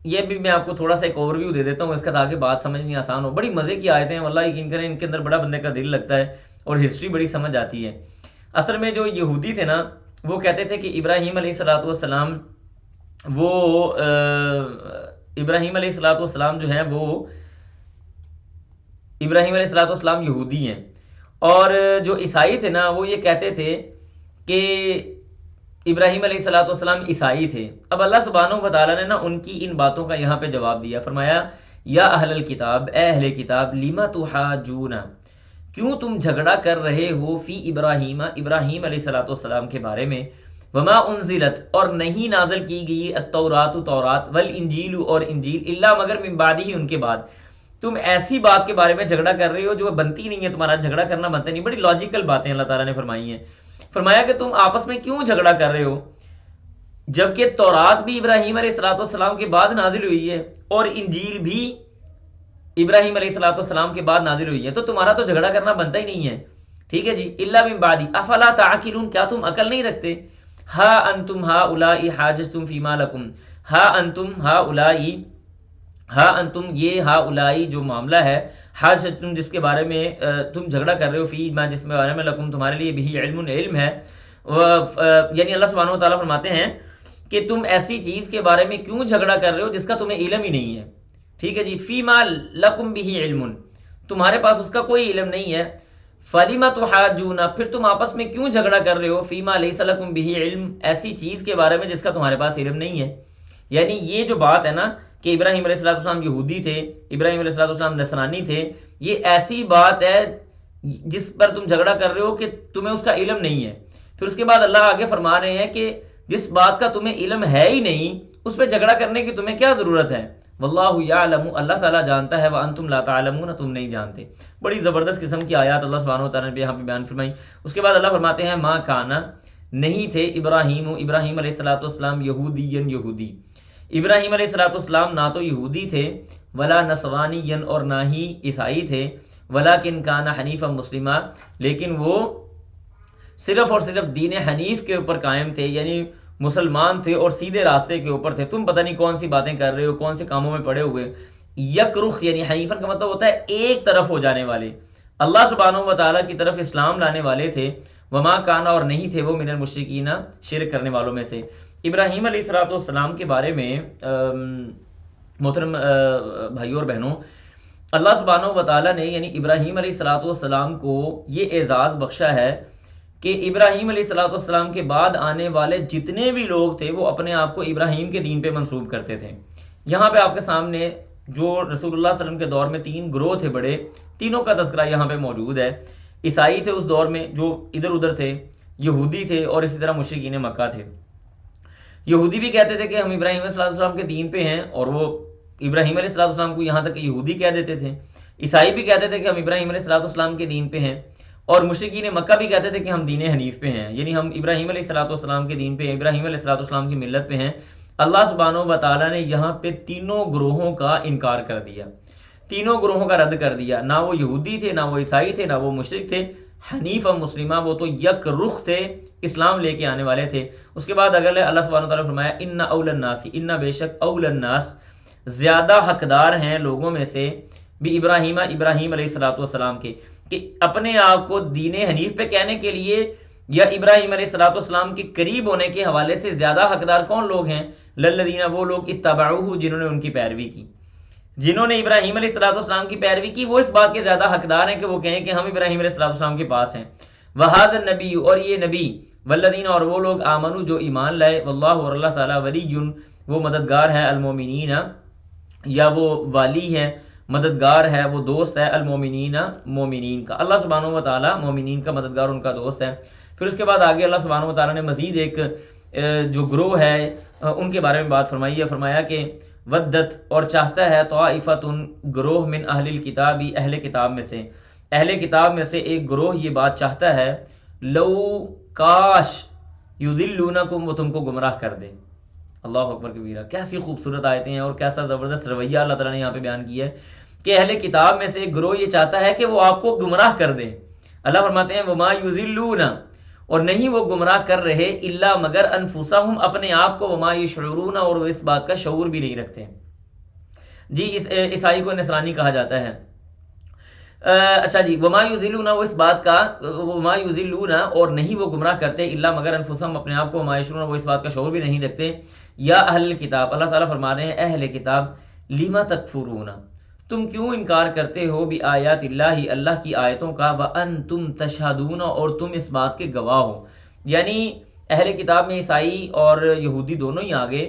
یہ بھی میں آپ کو تھوڑا سا ایک اوور ویو دے دیتا ہوں اس کا، تاکہ بات سمجھنی آسان ہو۔ بڑی مزے کی آیتیں ہیں واللہ، یقین کریں ان کے اندر بڑا بندے کا دل لگتا ہے اور ہسٹری بڑی سمجھ آتی ہے۔ اصل میں جو یہودی تھے نا، وہ کہتے تھے کہ ابراہیم علیہ السلام وہ ابراہیم علیہ السلام جو ہیں وہ ابراہیم علیہ السلام یہودی ہیں، اور جو عیسائی تھے نا وہ یہ کہتے تھے کہ ابراہیم علیہ السلام عیسائی تھے۔ اب اللہ سبحانہ و تعالیٰ نے نا ان کی ان باتوں کا یہاں پہ جواب دیا، فرمایا یا اہل الکتاب، اے اہل کتاب، لما تحاجون، کیوں تم جھگڑا کر رہے ہو، فی ابراہیم، ابراہیم علیہ السلام کے بارے میں، وما انزلت، اور نہیں نازل کی گئی، التورات، تورات، والانجیل، اور انجیل، الا مگر من بعد ہی، ان کے بعد۔ تم ایسی بات کے بارے میں جھگڑا کر رہے ہو جو بنتی نہیں ہے، تمہارا جھگڑا کرنا بنتا نہیں۔ بڑی لاجیکل باتیں اللہ تعالیٰ نے فرمائی ہیں۔ فرمایا کہ تم آپس میں کیوں جھگڑا کر رہے ہو، جبکہ تورات بھی ابراہیم علیہ السلام کے بعد نازل ہوئی ہے، اور انجیل بھی ابراہیم علیہ السلام کے بعد نازل ہوئی ہے، تو تمہارا تو جھگڑا کرنا بنتا ہی نہیں ہے۔ ٹھیک ہے جی، الا من بعد، افلا تعقلون، کیا تم عقل نہیں رکھتے؟ ہا انتم ہؤلاء حاججتم فیما لکم، ہا انتم ہؤلاء، ہا انتم، یہ ہؤلاء جو معاملہ ہے، حاججتم، جس کے بارے میں تم جھگڑا کر رہے ہو، فی ما، جس میں بارے میں، لکم، تمہارے لیے، بھی علم ہے، یعنی اللہ سبحانہ و تعالیٰ فرماتے ہیں کہ تم ایسی چیز کے بارے میں کیوں جھگڑا کر رہے ہو جس کا تمہیں علم ہی نہیں ہے۔ ٹھیک ہے جی، فیما لکم بھی علم، تمہارے پاس اس کا کوئی علم نہیں ہے۔ فلیما تحاجون، پھر تم آپس میں کیوں جھگڑا کر رہے ہو، فیما لیس لکم بھی علم، ایسی چیز کے بارے میں جس کا تمہارے پاس علم نہیں ہے۔ یعنی یہ جو بات ہے نا کہ ابراہیم علیہ السلام یہودی تھے، ابراہیم علیہ السلام نصرانی تھے، یہ ایسی بات ہے جس پر تم جھگڑا کر رہے ہو کہ تمہیں اس کا علم نہیں ہے۔ پھر اس کے بعد اللہ آگے فرما رہے ہیں کہ جس بات کا تمہیں علم ہے ہی نہیں، اس پہ جھگڑا کرنے کی تمہیں کیا ضرورت ہے؟ واللہ یعلم، اللہ تعالیٰ جانتا ہے، وانتم لا تعلمون، تم نہیں جانتے۔ بڑی زبردست قسم کی آیات اللہ سبحانہ و تعالیٰ نے یہاں پہ بیان فرمائی۔ اس کے بعد اللہ فرماتے ہیں ما کانا، نہیں تھے، ابراہیم علیہ السلام یہودی، ابراہیم علیہ السلام نہ تو یہودی تھے، ولا نصرانی، اور نہ ہی عیسائی تھے، ولیکن کان حنیفا مسلما، لیکن وہ صرف اور صرف دین حنیف کے اوپر قائم تھے، یعنی مسلمان تھے اور سیدھے راستے کے اوپر تھے۔ تم پتہ نہیں کون سی باتیں کر رہے ہو، کون سے کاموں میں پڑے ہوئے۔ یک رخ، یعنی حنیفن کا مطلب ہوتا ہے ایک طرف ہو جانے والے، اللہ سبحانہ و تعالیٰ کی طرف اسلام لانے والے تھے۔ وما کانا، اور نہیں تھے وہ، من المشرکین، شرک کرنے والوں میں سے۔ ابراہیم علیہ السلام کے بارے میں محترم بھائیوں اور بہنوں، اللہ سبحانہ و تعالیٰ نے یعنی ابراہیم علیہ السلام کو یہ اعزاز بخشا ہے کہ ابراہیم علیہ السلام کے بعد آنے والے جتنے بھی لوگ تھے وہ اپنے آپ کو ابراہیم کے دین پہ منسوب کرتے تھے۔ یہاں پہ آپ کے سامنے جو رسول اللہ صلی اللہ علیہ وسلم کے دور میں 3 گروہ تھے بڑے، تینوں کا تذکرہ یہاں پہ موجود ہے۔ عیسائی تھے اس دور میں جو ادھر ادھر تھے، یہودی تھے، اور اسی طرح مشرکین مکہ تھے۔ یہودی بھی کہتے تھے کہ ہم ابراہیم علیہ السلام کے دین پہ ہیں، اور وہ ابراہیم علیہ السلام کو یہاں تک کہ یہودی کہہ دیتے تھے۔ عیسائی بھی کہتے تھے کہ ہم ابراہیم علیہ السلام کے دین پہ ہیں، اور مشرکین مکہ بھی کہتے تھے کہ ہم دین حنیف پہ ہیں، یعنی ہم ابراہیم علیہ السلام کے دین پہ ہیں، ابراہیم علیہ السلام کی ملت پہ ہیں۔ اللہ سبحانہ و تعالیٰ نے یہاں پہ تینوں گروہوں کا انکار کر دیا، تینوں گروہوں کا رد کر دیا۔ نہ وہ یہودی تھے، نہ وہ عیسائی تھے، نہ وہ مشرک تھے، حنیف و مسلمہ، وہ تو یک رخ تھے، اسلام لے کے آنے والے تھے۔ اس کے بعد اگر اللہ سبحانہ و تعالیٰ نے فرمایا ان اول الناس، ان بے شک اول الناس، زیادہ حقدار ہیں لوگوں میں سے، بھی ابراہیم علیہ السلام کے، کہ اپنے آپ کو دین حنیف پہ کہنے کے لیے یا ابراہیم علیہ السلام کے قریب ہونے کے حوالے سے زیادہ حقدار کون لوگ ہیں؟ للذین، وہ لوگ، اتبعوہ، جنہوں نے ان کی پیروی کی، جنہوں نے ابراہیم علیہ السلام کی پیروی کی، وہ اس بات کے زیادہ حقدار ہیں کہ وہ کہیں کہ ہم ابراہیم علیہ السلام کے پاس ہیں۔ وہذا النبی، اور یہ نبی، والذین، اور وہ لوگ، آمنو، جو ایمان لائے، واللہ، اور اللہ تعالیٰ، ولی، وہ مددگار ہے، المومنین، یا وہ والی ہے، مددگار ہے، وہ دوست ہے، المومنین، مومنین کا۔ اللہ سبحانہ و تعالیٰ مومنین کا مددگار، ان کا دوست ہے۔ پھر اس کے بعد آگے اللہ سبحانہ و تعالیٰ نے مزید ایک جو گروہ ہے ان کے بارے میں بات فرمائی ہے. فرمایا کہ ودت اور چاہتا ہے طائفۃ گروہ من اہل الکتاب اہل کتاب میں سے، اہل کتاب میں سے ایک گروہ یہ بات چاہتا ہے لو کاش یضلونکم وہ تم کو گمراہ کر دے. اللہ اکبر کبیرہ. کیسی خوبصورت آیتیں ہیں اور کیسا زبردست رویہ اللہ تعالیٰ نے یہاں پہ بیان کیا ہے کہ اہل کتاب میں سے ایک گروہ یہ چاہتا ہے کہ وہ آپ کو گمراہ کر دے. اللہ فرماتے ہیں وما یضلون اور نہیں وہ گمراہ کر رہے الا مگر انفسہم اپنے آپ کو، وما یشعرون اور وہ اس بات کا شعور بھی نہیں رکھتے. جی اس عیسائی کو نصرانی کہا جاتا ہے. اچھا جی وما یضلون وہ اس بات کا، وما یضلون اور نہیں وہ گمراہ کرتے الا مگر انفسہم اپنے آپ کو، وما یشعرون وہ اس بات کا شعور بھی نہیں رکھتے. یا اہل کتاب اللہ تعالیٰ فرما رہے ہیں اہل کتاب لما تکفرون تم کیوں انکار کرتے ہو بھی آیات اللہ اللہ کی آیتوں کا، وانتم تشہدون اور تم اس بات کے گواہ ہو. یعنی اہل کتاب میں عیسائی اور یہودی دونوں ہی آگے،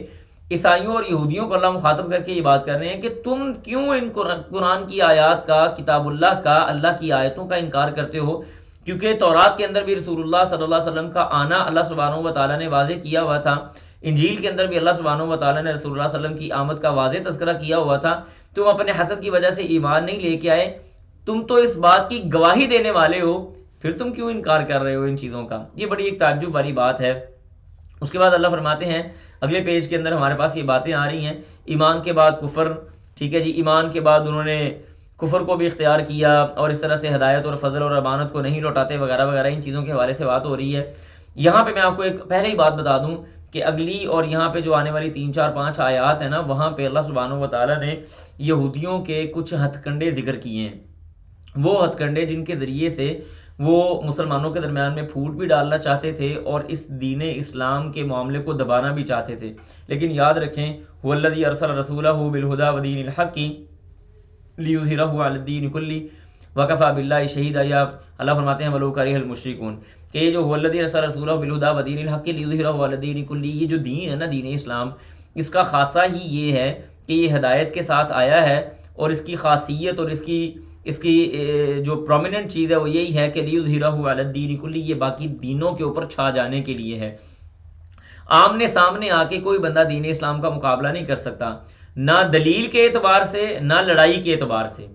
عیسائیوں اور یہودیوں کو اللہ مخاطب کر کے یہ بات کر رہے ہیں کہ تم کیوں ان قرآن کی آیات کا، کتاب اللہ کا، اللہ کی آیتوں کا انکار کرتے ہو، کیونکہ تورات کے اندر بھی رسول اللہ صلی اللہ علیہ وسلم کا آنا اللہ سبحانہ و تعالیٰ نے واضح کیا ہوا تھا، انجیل کے اندر بھی اللہ سبحانہ و تعالیٰ نے رسول اللہ صلی اللہ علیہ وسلم کی آمد کا واضح تذکرہ کیا ہوا تھا. تم اپنے حسد کی وجہ سے ایمان نہیں لے کے آئے، تم تو اس بات کی گواہی دینے والے ہو، پھر تم کیوں انکار کر رہے ہو ان چیزوں کا. یہ بڑی ایک تعجب والی بات ہے. اس کے بعد اللہ فرماتے ہیں اگلے پیج کے اندر ہمارے پاس یہ باتیں آ رہی ہیں، ایمان کے بعد کفر. ٹھیک ہے جی، ایمان کے بعد انہوں نے کفر کو بھی اختیار کیا اور اس طرح سے ہدایت اور فضل اور امانت کو نہیں لوٹاتے وغیرہ وغیرہ، ان چیزوں کے حوالے سے بات ہو رہی ہے. یہاں پہ میں آپ کو ایک پہلے ہی بات بتا دوں کہ اگلی اور یہاں پہ جو آنے والی 3 4 5 آیات ہیں نا، وہاں پہ اللہ سبحانہ و تعالیٰ نے یہودیوں کے کچھ ہتھ کنڈے ذکر کیے ہیں. وہ ہتھ کنڈے جن کے ذریعے سے وہ مسلمانوں کے درمیان میں پھوٹ بھی ڈالنا چاہتے تھے اور اس دین اسلام کے معاملے کو دبانا بھی چاہتے تھے. لیکن یاد رکھیں هو الذی ارسل رسولہ بالہدی ودین الحق لیظہرہ علی الدین کلہ وکفی باللہ شہیدا. یا اللہ فرماتے ہیں ولو کرہ المشرکون کہ یہ جو هو الذی ارسل رسولہ بالہدی ودین الحق لیظہرہ علی الدین کلہ، یہ جو دین ہے نا، دین اسلام، اس کا خاصہ ہی یہ ہے کہ یہ ہدایت کے ساتھ آیا ہے، اور اس کی خاصیت اور اس کی جو پرومیننٹ چیز ہے وہ یہی ہے کہ لیظہرہ علی الدین کلہ، یہ باقی دینوں کے اوپر چھا جانے کے لیے ہے. آمنے سامنے آ کے کوئی بندہ دین اسلام کا مقابلہ نہیں کر سکتا، نہ دلیل کے اعتبار سے نہ لڑائی کے اعتبار سے.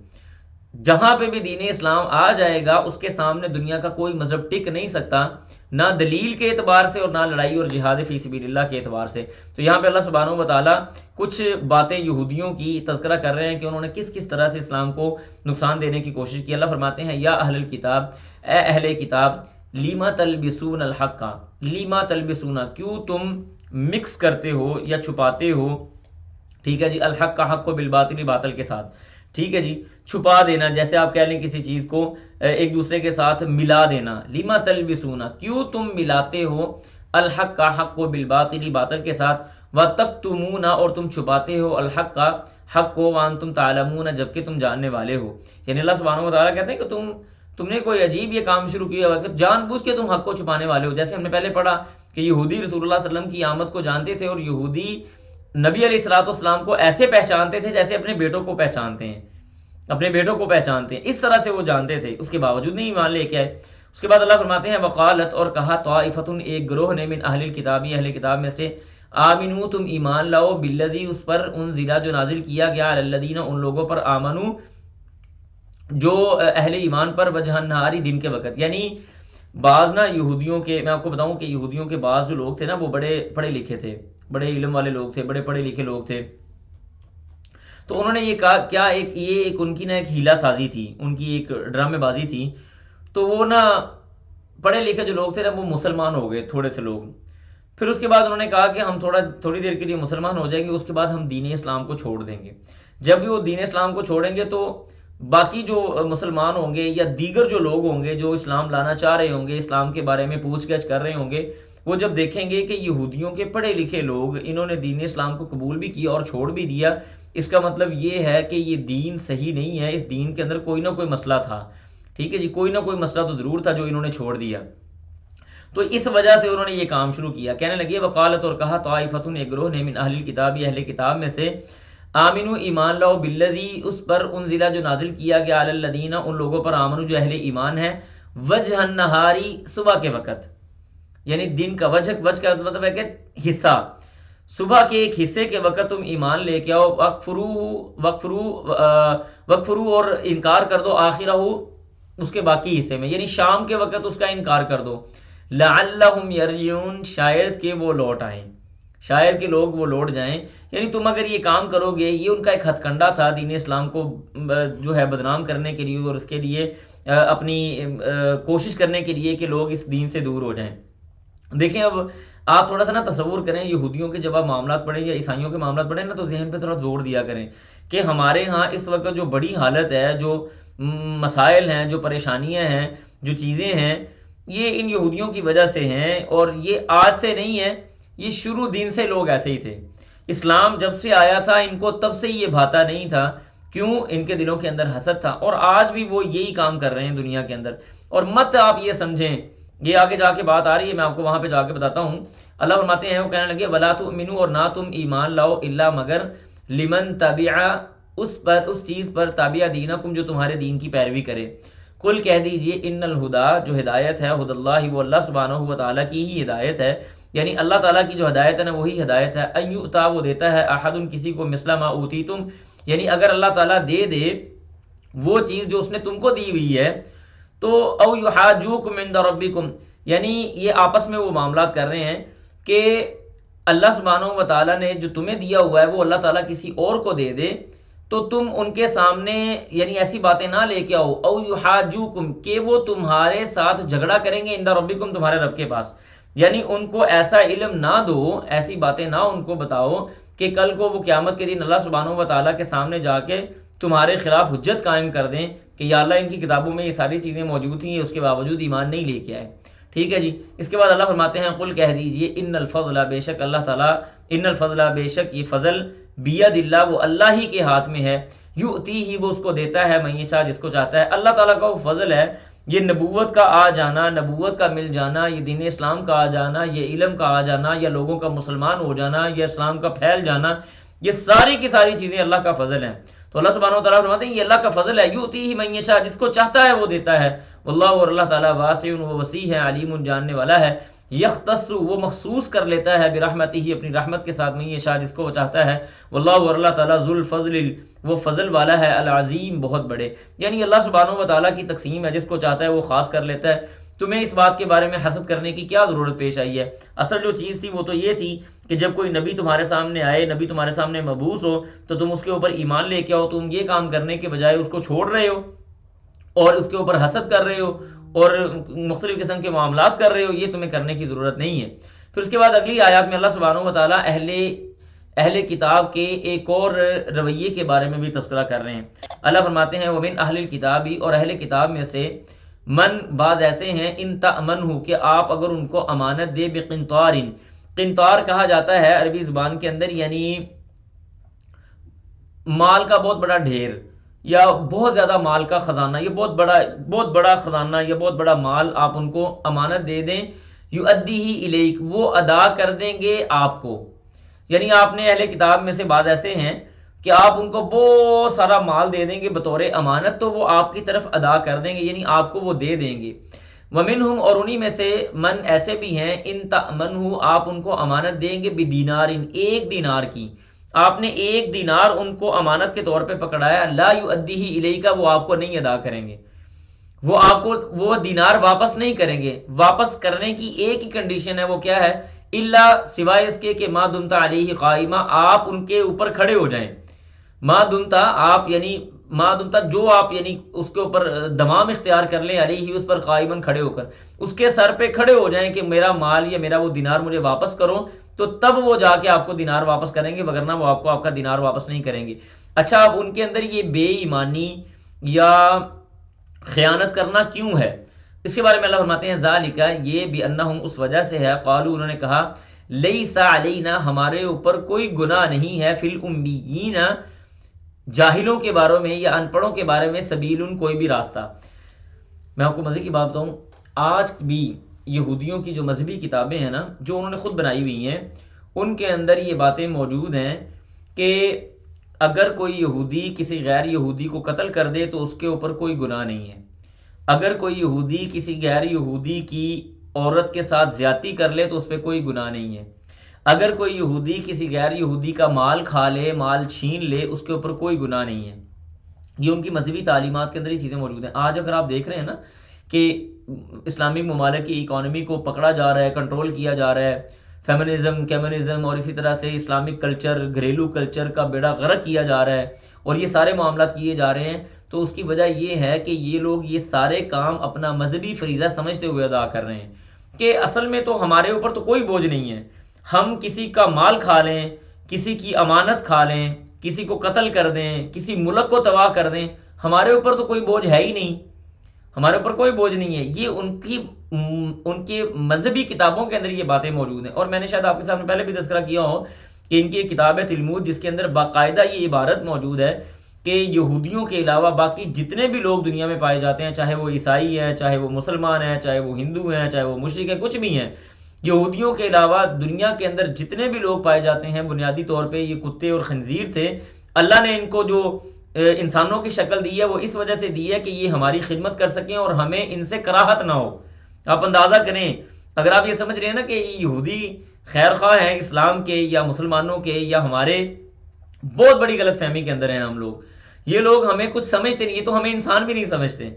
جہاں پہ بھی دین اسلام آ جائے گا اس کے سامنے دنیا کا کوئی مذہب ٹک نہیں سکتا، نہ دلیل کے اعتبار سے اور نہ لڑائی اور جہاد فی سبیل اللہ کے اعتبار سے. تو یہاں پہ اللہ سبحانہ و تعالیٰ کچھ باتیں یہودیوں کی تذکرہ کر رہے ہیں کہ انہوں نے کس کس طرح سے اسلام کو نقصان دینے کی کوشش کی. اللہ فرماتے ہیں یا اہل الکتاب اے اہل کتاب لیما تلبسون الحق، لیما تلبسون کیوں تم مکس کرتے ہو یا چھپاتے ہو، ٹھیک ہے جی، الحق کا حق کو بالباطل باطل کے ساتھ. ٹھیک ہے جی، چھپا دینا، جیسے آپ کہہ لیں کسی چیز کو ایک دوسرے کے ساتھ ملا دینا. لیما تلبسون کیوں تم ملاتے ہو الحق کا حق کو بالباطل باطل کے ساتھ، وتکتمون اور تم چھپاتے ہو الحق کا حق کو وانتم تعلمون جبکہ تم جاننے والے ہو. یعنی اللہ سبحانہ و تعالیٰ کہتے ہیں کہ تم نے کوئی عجیب یہ کام شروع کیا ہوا کہ جان بوجھ کے تم حق کو چھپانے والے ہو. جیسے ہم نے پہلے پڑھا کہ یہودی رسول اللہ صلی اللہ علیہ وسلم کی آمد کو جانتے تھے، اور یہودی نبی علیہ الصلوۃ والسلام کو ایسے پہچانتے تھے جیسے اپنے بیٹوں کو پہچانتے ہیں، اپنے بیٹوں کو پہچانتے ہیں، اس طرح سے وہ جانتے تھے، اس کے باوجود نہیں ایمان لے کے آئے. اس کے بعد اللہ فرماتے ہیں وقالت اور کہا طائفۃ ایک گروہ نے من اہل الکتاب اہل کتاب میں سے آمنو تم ایمان لاؤ بالذی اس پر انزل جو نازل کیا گیا علی الذین ان لوگوں پر آمنو جو اہل ایمان پر وجہ النہاری دن کے وقت. یعنی بعض نا یہودیوں کے، میں آپ کو بتاؤں کہ یہودیوں کے بعض جو لوگ تھے نا وہ بڑے پڑھے لکھے تھے، بڑے علم والے لوگ تھے، بڑے پڑھے لکھے لوگ تھے. تو انہوں نے یہ کہا کیا ایک ان کی نا ایک ہیلا سازی تھی، ان کی ایک ڈرامے بازی تھی. تو وہ نا پڑھے لکھے جو لوگ تھے نا وہ مسلمان ہو گئے تھوڑے سے لوگ. پھر اس کے بعد انہوں نے کہا کہ ہم تھوڑی دیر کے لیے مسلمان ہو جائیں گے، اس کے بعد ہم دین اسلام کو چھوڑ دیں گے. جب بھی وہ دین اسلام کو چھوڑیں گے تو باقی جو مسلمان ہوں گے یا دیگر جو لوگ ہوں گے جو اسلام لانا چاہ رہے ہوں گے، اسلام کے بارے میں پوچھ گچھ کر رہے ہوں گے، وہ جب دیکھیں گے کہ یہودیوں کے پڑھے لکھے لوگ انہوں نے دین اسلام کو قبول بھی کیا اور چھوڑ بھی دیا، اس کا مطلب یہ ہے کہ یہ دین صحیح نہیں ہے، اس دین کے اندر کوئی نہ کوئی مسئلہ تھا. ٹھیک ہے جی، کوئی نہ کوئی مسئلہ تو ضرور تھا جو انہوں نے چھوڑ دیا. تو اس وجہ سے انہوں نے یہ کام شروع کیا. کہنے لگے وقالت اور کہا طائفۃ ایک گروہ نے من اہل الکتاب اہل کتاب میں سے آمنو ایمان لاؤ بالذی اس پر انزل جو نازل کیا گیا علی الذین ان لوگوں پر آمنو جو اہل ایمان ہیں وجہ النہاری صبح کے وقت، یعنی دن کا وجہ کا مطلب ہے کہ حصہ. صبح کے ایک حصے کے وقت تم ایمان لے کے آؤ، وقفرو اور انکار کر دو آخرہ اس کے باقی حصے میں، یعنی شام کے وقت اس کا انکار کر دو، لعلہم یرجعون شاید کہ وہ لوٹ آئیں، شاید کہ لوگ وہ لوٹ جائیں، یعنی تم اگر یہ کام کرو گے، یہ ان کا ایک ہتھ کنڈا تھا دین اسلام کو جو ہے بدنام کرنے کے لیے اور اس کے لیے اپنی کوشش کرنے کے لیے کہ لوگ اس دین سے دور ہو جائیں۔ دیکھیں اب آپ تھوڑا سا نا تصور کریں، یہودیوں کے جب آپ معاملات پڑھیں یا عیسائیوں کے معاملات پڑھیں نا، تو ذہن پہ تھوڑا زور دیا کریں کہ ہمارے ہاں اس وقت جو بڑی حالت ہے، جو مسائل ہیں، جو پریشانیاں ہیں، جو چیزیں ہیں، یہ ان یہودیوں کی وجہ سے ہیں، اور یہ آج سے نہیں ہے، یہ شروع دین سے لوگ ایسے ہی تھے۔ اسلام جب سے آیا تھا ان کو تب سے یہ بھاتا نہیں تھا، کیوں؟ ان کے دلوں کے اندر حسد تھا، اور آج بھی وہ یہی کام کر رہے ہیں دنیا کے اندر۔ اور مت آپ یہ سمجھیں، یہ آگے جا کے بات آ رہی ہے، میں آپ کو وہاں پہ جا کے بتاتا ہوں۔ اللہ فرماتے ہیں، وہ کہنے لگے ولا تؤمنوا، اور نہ تم ایمان لاؤ، الا مگر لمن تبع، اس چیز پر تابع دینکم جو تمہارے دین کی پیروی کرے۔ کل کہہ دیجئے ان الہدا، جو ہدایت ہے، ہد اللہ، وہ اللہ سبحانہ و تعالیٰ کی ہی ہدایت ہے، یعنی اللہ تعالیٰ کی جو ہدایت ہے نا وہی ہدایت ہے۔ ان یؤتا، وہ دیتا ہے، احد کسی کو، مثل ما اوتیتم، یعنی اگر اللہ تعالیٰ دے دے وہ چیز جو اس نے تم کو دی ہوئی ہے، تو او یحاجوکم عند ربکم، یعنی یہ آپس میں وہ معاملات کر رہے ہیں کہ اللہ سبحانہ و تعالیٰ نے جو تمہیں دیا ہوا ہے وہ اللہ تعالیٰ کسی اور کو دے دے، تو تم ان کے سامنے یعنی ایسی باتیں نہ لے کے آؤ، او یحاجوکم، کہ وہ تمہارے ساتھ جھگڑا کریں گے، عند ربکم، تمہارے رب کے پاس، یعنی ان کو ایسا علم نہ دو، ایسی باتیں نہ ان کو بتاؤ کہ کل کو وہ قیامت کے دن اللہ سبحانہ و تعالیٰ کے سامنے جا کے تمہارے خلاف حجت قائم کر دیں کہ یا اللہ ان کی کتابوں میں یہ ساری چیزیں موجود تھیں، اس کے باوجود ایمان نہیں لے کے آئے۔ ٹھیک ہے جی، اس کے بعد اللہ فرماتے ہیں قل کہہ دیجئے ان الفضل، بے شک اللہ تعالیٰ، ان الفضل، بے شک یہ فضل، بید اللہ، وہ اللہ ہی کے ہاتھ میں ہے، یؤتی ہی، وہ اس کو دیتا ہے، من یشاء، جس کو چاہتا ہے۔ اللہ تعالیٰ کا وہ فضل ہے، یہ نبوت کا آ جانا، نبوت کا مل جانا، یہ دین اسلام کا آ جانا، یہ علم کا آ جانا، یا لوگوں کا مسلمان ہو جانا، یا اسلام کا پھیل جانا، یہ ساری کی ساری چیزیں اللہ کا فضل ہیں۔ تو اللہ سبحانہ و تعالیٰ فرماتے ہیں یہ اللہ کا فضل ہے، یؤتی ہی من یشاء، جس کو چاہتا ہے وہ دیتا ہے، واللہ، اور اللہ تعالیٰ، واسع، وہ وسیع ہے، علیم، جاننے والا ہے، یختص، وہ مخصوص کر لیتا ہے، برحمتہ، اپنی رحمت کے ساتھ، من یشاء، جس کو وہ چاہتا ہے، واللہ، اور اللہ تعالیٰ، ذو الفضل، وہ فضل والا ہے، العظیم، بہت بڑے، یعنی اللہ سبحانہ و تعالیٰ کی تقسیم ہے، جس کو چاہتا ہے وہ خاص کر لیتا ہے۔ تمہیں اس بات کے بارے میں حسد کرنے کی کیا ضرورت پیش آئی ہے؟ اصل جو چیز تھی وہ تو یہ تھی کہ جب کوئی نبی تمہارے سامنے آئے، نبی تمہارے سامنے مبعوث ہو، تو تم اس کے اوپر ایمان لے کے آؤ، تم یہ کام کرنے کے بجائے اس کو چھوڑ رہے ہو اور اس کے اوپر حسد کر رہے ہو اور مختلف قسم کے معاملات کر رہے ہو، یہ تمہیں کرنے کی ضرورت نہیں ہے۔ پھر اس کے بعد اگلی آیات میں اللہ سبحانہ و تعالیٰ اہل کتاب کے ایک اور رویے کے بارے میں بھی تذکرہ کر رہے ہیں۔ اللہ فرماتے ہیں ومن اہل الکتاب، اور اہل کتاب میں سے من، بعض ایسے ہیں، ان تأمنہ، کہ آپ اگر ان کو امانت دے، بقنطار، قنطار کہا جاتا ہے عربی زبان کے اندر، یعنی مال کا بہت بڑا ڈھیر یا بہت زیادہ مال کا خزانہ، یہ بہت بڑا خزانہ یا بہت بڑا مال آپ ان کو امانت دے دیں، یؤدیہ الیک، وہ ادا کر دیں گے آپ کو، یعنی آپ نے اہل کتاب میں سے بعض ایسے ہیں کہ آپ ان کو بہت سارا مال دے دیں گے بطور امانت، تو وہ آپ کی طرف ادا کر دیں گے، یعنی آپ کو وہ دے دیں گے۔ ومنہم، اور انہی میں سے من ایسے بھی ہیں، ان تأمنہ، آپ ان کو امانت دیں گے، بدینار، ایک دینار کی، آپ نے ایک دینار ان کو امانت کے طور پہ پکڑایا، لا یؤدیہ الیک، وہ آپ کو نہیں ادا کریں گے، وہ آپ کو وہ دینار واپس نہیں کریں گے۔ واپس کرنے کی ایک ہی کنڈیشن ہے، وہ کیا ہے؟ الا، سوائے اس کے کہ ما دمت علیہ قائمہ، آپ ان کے اوپر کھڑے ہو جائیں، ما دمتا، آپ یعنی ما دمتا، جو آپ یعنی اس کے اوپر دمام اختیار کر لیں، علیہ، اس پر قائمن، کھڑے ہو کر، اس کے سر پہ کھڑے ہو جائیں کہ میرا مال یا میرا وہ دینار مجھے واپس کرو، تو تب وہ جا کے آپ کو دینار واپس کریں گے، وگرنہ وہ آپ کو آپ کا دینار واپس نہیں کریں گے۔ اچھا، اب ان کے اندر یہ بے ایمانی یا خیانت کرنا کیوں ہے؟ اس کے بارے میں اللہ فرماتے ہیں ذالک، یہ بانہم، اس وجہ سے ہے، قالوا، انہوں نے کہا، لیس علینا، ہمارے اوپر کوئی گناہ نہیں ہے، فی الامیین، جاہلوں کے بارے میں یا ان پڑھوں کے بارے میں، سبیل، کوئی بھی راستہ۔ میں آپ کو مزے کی بات بتاؤں، آج بھی یہودیوں کی جو مذہبی کتابیں ہیں نا، جو انہوں نے خود بنائی ہوئی ہیں، ان کے اندر یہ باتیں موجود ہیں کہ اگر کوئی یہودی کسی غیر یہودی کو قتل کر دے تو اس کے اوپر کوئی گناہ نہیں ہے، اگر کوئی یہودی کسی غیر یہودی کی عورت کے ساتھ زیادتی کر لے تو اس پہ کوئی گناہ نہیں ہے، اگر کوئی یہودی کسی غیر یہودی کا مال کھا لے، مال چھین لے، اس کے اوپر کوئی گناہ نہیں ہے۔ یہ ان کی مذہبی تعلیمات کے اندر یہ چیزیں موجود ہیں۔ آج اگر آپ دیکھ رہے ہیں نا کہ اسلامی ممالک کی اکانومی کو پکڑا جا رہا ہے، کنٹرول کیا جا رہا ہے، فیمنزم، کمیونزم اور اسی طرح سے اسلامک کلچر، گھریلو کلچر کا بیڑا غرق کیا جا رہا ہے، اور یہ سارے معاملات کیے جا رہے ہیں، تو اس کی وجہ یہ ہے کہ یہ لوگ یہ سارے کام اپنا مذہبی فریضہ سمجھتے ہوئے ادا کر رہے ہیں کہ اصل میں تو ہمارے اوپر تو کوئی بوجھ نہیں ہے، ہم کسی کا مال کھا لیں، کسی کی امانت کھا لیں، کسی کو قتل کر دیں، کسی ملک کو تباہ کر دیں، ہمارے اوپر تو کوئی بوجھ ہے ہی نہیں، ہمارے اوپر کوئی بوجھ نہیں ہے۔ یہ ان کے مذہبی کتابوں کے اندر یہ باتیں موجود ہیں، اور میں نے شاید آپ کے سامنے پہلے بھی تذکرہ کیا ہو کہ ان کی ایک کتاب ہے تلمود، جس کے اندر باقاعدہ یہ عبارت موجود ہے کہ یہودیوں کے علاوہ باقی جتنے بھی لوگ دنیا میں پائے جاتے ہیں، چاہے وہ عیسائی ہیں، چاہے وہ مسلمان ہیں، چاہے وہ ہندو ہیں، چاہے وہ مشرک ہیں، کچھ بھی ہیں، یہودیوں کے علاوہ دنیا کے اندر جتنے بھی لوگ پائے جاتے ہیں بنیادی طور پہ یہ کتے اور خنزیر تھے۔ اللہ نے ان کو جو انسانوں کی شکل دی ہے وہ اس وجہ سے دی ہے کہ یہ ہماری خدمت کر سکیں اور ہمیں ان سے کراہت نہ ہو۔ آپ اندازہ کریں، اگر آپ یہ سمجھ رہے ہیں نا کہ یہودی خیر خواہ ہیں اسلام کے یا مسلمانوں کے یا ہمارے، بہت بڑی غلط فہمی کے اندر ہیں ہم لوگ۔ یہ لوگ ہمیں کچھ سمجھتے نہیں، یہ تو ہمیں انسان بھی نہیں سمجھتے۔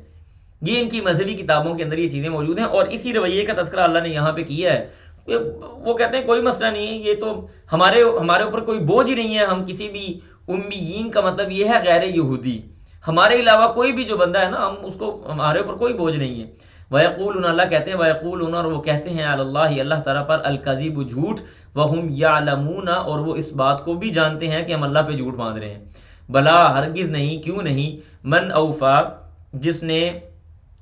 یہ ان کی مذہبی کتابوں کے اندر یہ چیزیں موجود ہیں، اور اسی رویے کا تذکرہ اللہ نے یہاں پہ کیا ہے۔ وہ کہتے ہیں کوئی مسئلہ نہیں ہے، یہ تو ہمارے اوپر کوئی بوجھ ہی نہیں ہے، ہم کسی بھی امیین کا مطلب یہ ہے غیر یہودی، ہمارے علاوہ کوئی بھی جو بندہ ہے نا، ہم اس کو، ہمارے اوپر کوئی بوجھ نہیں ہے۔ وَيَقُولُونَ، اللہ کہتے ہیں وَيَقُولُونَ، اور وہ کہتے ہیں عَلَى اللَّهِ، اللہ تعالیٰ پر، الْكَذِبُ، جھوٹ، وَهُمْ يَعْلَمُونَ، اور وہ اس بات کو بھی جانتے ہیں کہ ہم اللہ پہ جھوٹ باندھ رہے ہیں۔ بلا، ہرگز نہیں، کیوں نہیں، من اوفا، جس نے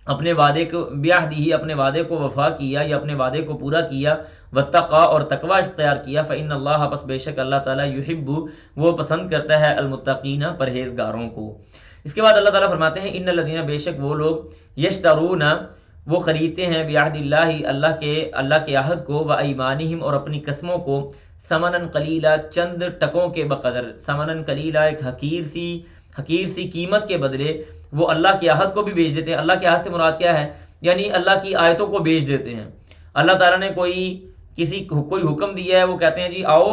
اپنے وعدے کو، بیعہدہ، اپنے وعدے کو وفا کیا یا اپنے وعدے کو پورا کیا، واتقا، اور تقوی اختیار کیا، فإن اللہ، پس بے شک اللہ تعالیٰ، یحب، وہ پسند کرتا ہے، المتقین، پرہیزگاروں کو۔ اس کے بعد اللہ تعالیٰ فرماتے ہیں ان الذین، بے شک وہ لوگ، یشترون، وہ خریدتے ہیں، بعہد اللہ، اللہ کے عہد کو، وایمانہم، اور اپنی قسموں کو، ثمناً قلیلا، چند ٹکوں کے بقدر، ثمناً قلیلا، ایک حقیر سی قیمت کے بدلے وہ اللہ کے عہد کو بھی بیچ دیتے ہیں۔ اللہ کے عہد سے مراد کیا ہے؟ یعنی اللہ کی آیتوں کو بیچ دیتے ہیں۔ اللہ تعالیٰ نے کوئی حکم دیا ہے، وہ کہتے ہیں جی آؤ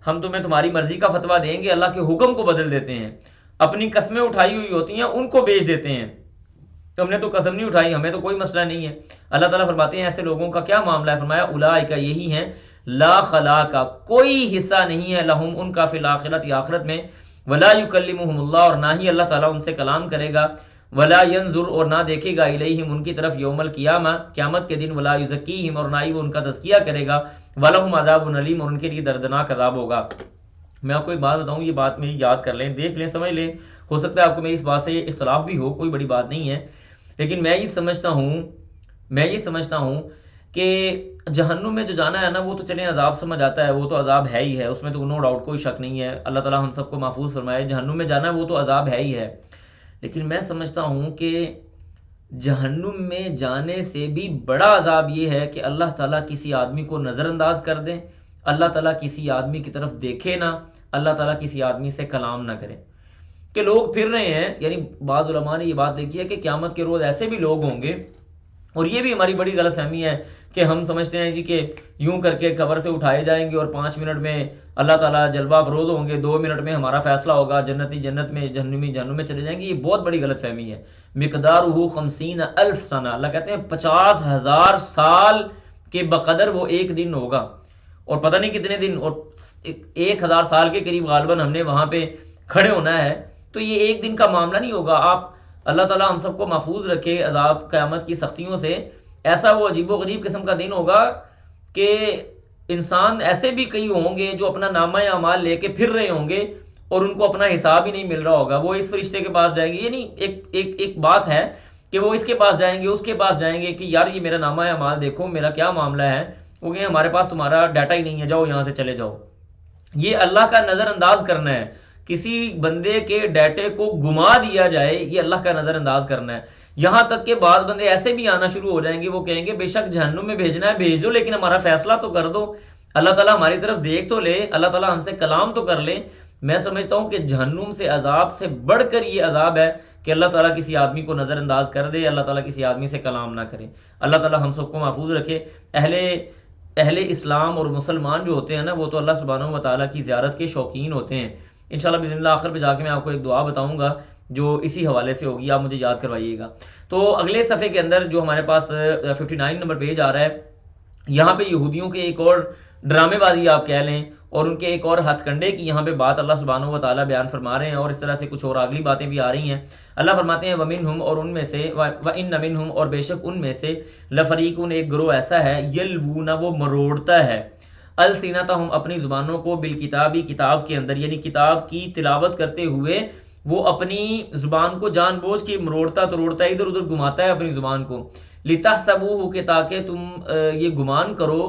ہم تمہیں تمہاری مرضی کا فتویٰ دیں گے، اللہ کے حکم کو بدل دیتے ہیں۔ اپنی قسمیں اٹھائی ہوئی ہوتی ہیں ان کو بیچ دیتے ہیں، تم نے تو قسم نہیں اٹھائی، ہمیں تو کوئی مسئلہ نہیں ہے۔ اللہ تعالیٰ فرماتے ہیں ایسے لوگوں کا کیا معاملہ ہے؟ فرمایا اولئک، یہی ہیں، لا خلاق، کوئی حصہ نہیں ہے، لہم، ان کا، فی الآخرۃ، آخرت میں، ولا یکلمہم اللہ، اور نہ ہی اللہ تعالیٰ ان سے کلام کرے گا، ولا ینظر، اور نہ دیکھے گا، الیہم، ان کی طرف، یوم القیامہ، قیامت کے دن، ولا یزکیہم، اور نہ ہی وہ ان کا تزکیہ کرے گا، ولہم عذاب علیم، اور ان کے لیے دردناک عذاب ہوگا۔ میں آپ کو ایک بات بتاؤں، یہ بات میری یاد کر لیں، دیکھ لیں، سمجھ لیں، ہو سکتا ہے آپ کو میری اس بات سے اختلاف بھی ہو، کوئی بڑی بات نہیں ہے، لیکن میں یہ سمجھتا ہوں کہ جہنم میں جو جانا ہے نا، وہ تو چلیں عذاب سمجھ آتا ہے، وہ تو عذاب ہے ہی ہے، اس میں تو نو ڈاؤٹ، کوئی شک نہیں ہے، اللہ تعالیٰ ہم سب کو محفوظ فرمائے، جہنم میں جانا ہے وہ تو عذاب ہے ہی ہے۔ لیکن میں سمجھتا ہوں کہ جہنم میں جانے سے بھی بڑا عذاب یہ ہے کہ اللہ تعالیٰ کسی آدمی کو نظر انداز کر دے، اللہ تعالیٰ کسی آدمی کی طرف دیکھے نہ، اللہ تعالیٰ کسی آدمی سے کلام نہ کرے، کہ لوگ پھر رہے ہیں، یعنی بعض علماء نے یہ بات دیکھی ہے کہ قیامت کے روز ایسے بھی لوگ ہوں گے، اور یہ بھی ہماری بڑی غلط فہمی ہے کہ ہم سمجھتے ہیں جی کہ یوں کر کے قبر سے اٹھائے جائیں گے اور 5 منٹ میں اللہ تعالیٰ جلوہ افروز ہوں گے، 2 منٹ میں ہمارا فیصلہ ہوگا، جنتی جنت میں، جہنمی جہنم میں چلے جائیں گے۔ یہ بہت بڑی غلط فہمی ہے۔ مقدارہ 50,000 سنہ، اللہ کہتے ہیں 50,000 سال کے بقدر وہ ایک دن ہوگا، اور پتہ نہیں کتنے دن، اور 1000 سال کے قریب غالباً ہم نے وہاں پہ کھڑے ہونا ہے، تو یہ ایک دن کا معاملہ نہیں ہوگا۔ آپ اللہ تعالیٰ ہم سب کو محفوظ رکھے عذاب قیامت کی سختیوں سے۔ ایسا وہ عجیب و غریب قسم کا دن ہوگا کہ انسان ایسے بھی کئی ہوں گے جو اپنا نامہ اعمال لے کے پھر رہے ہوں گے اور ان کو اپنا حساب ہی نہیں مل رہا ہوگا، وہ اس فرشتے کے پاس جائیں گے، یعنی ایک بات ہے کہ وہ اس کے پاس جائیں گے، اس کے پاس جائیں گے کہ یار یہ میرا نامہ اعمال دیکھو، میرا کیا معاملہ ہے، وہ کہیں ہمارے پاس تمہارا ڈیٹا ہی نہیں ہے، جاؤ یہاں سے چلے جاؤ۔ یہ اللہ کا نظر انداز کرنا ہے، کسی بندے کے ڈیٹے کو گما دیا جائے، یہ اللہ کا نظر انداز کرنا ہے۔ یہاں تک کہ بعض بندے ایسے بھی آنا شروع ہو جائیں گے، وہ کہیں گے بے شک جہنم میں بھیجنا ہے بھیج دو، لیکن ہمارا فیصلہ تو کر دو، اللہ تعالیٰ ہماری طرف دیکھ تو لے، اللہ تعالیٰ ہم سے کلام تو کر لے۔ میں سمجھتا ہوں کہ جہنم سے عذاب سے بڑھ کر یہ عذاب ہے کہ اللہ تعالیٰ کسی آدمی کو نظر انداز کر دے، اللہ تعالیٰ کسی آدمی سے کلام نہ کرے۔ اللہ تعالیٰ ہم سب کو محفوظ رکھے۔ اہل اہل اسلام اور مسلمان جو ہوتے ہیں نا، وہ تو اللہ سبحانہ و تعالیٰ کی زیارت کے شوقین ہوتے ہیں. انشاءاللہ بإذن اللہ آخر پہ جا کے میں آپ کو ایک دعا بتاؤں گا جو اسی حوالے سے ہوگی، آپ مجھے یاد کروائیے گا. تو اگلے صفحے کے اندر جو ہمارے پاس 59 نمبر پیج آ رہا ہے، یہاں پہ یہودیوں کے ایک اور ڈرامے بازی آپ کہہ لیں، اور ان کے ایک اور ہتھ کنڈے کی یہاں پہ بات اللہ سبحانہ و تعالیٰ بیان فرما رہے ہیں، اور اس طرح سے کچھ اور اگلی باتیں بھی آ رہی ہیں. اللہ فرماتے ہیں وَمِنْهُمْ، اور ان میں سے، وَإِنَّ مِنْهُمْ، اور بے شک ان میں سے، لَفَرِيقٌ، ایک گروہ ایسا ہے، یلوون، وہ مروڑتا ہے، السنتہم، اپنی زبانوں کو، بالکتابی، کتاب کے اندر، یعنی کتاب کی تلاوت کرتے ہوئے وہ اپنی زبان کو جان بوجھ کے مروڑتا توڑتا ہے، ادھر ادھر گھماتا ہے اپنی زبان کو. لِتَحْسَبُوهُ، کہ تاکہ تم یہ گمان کرو،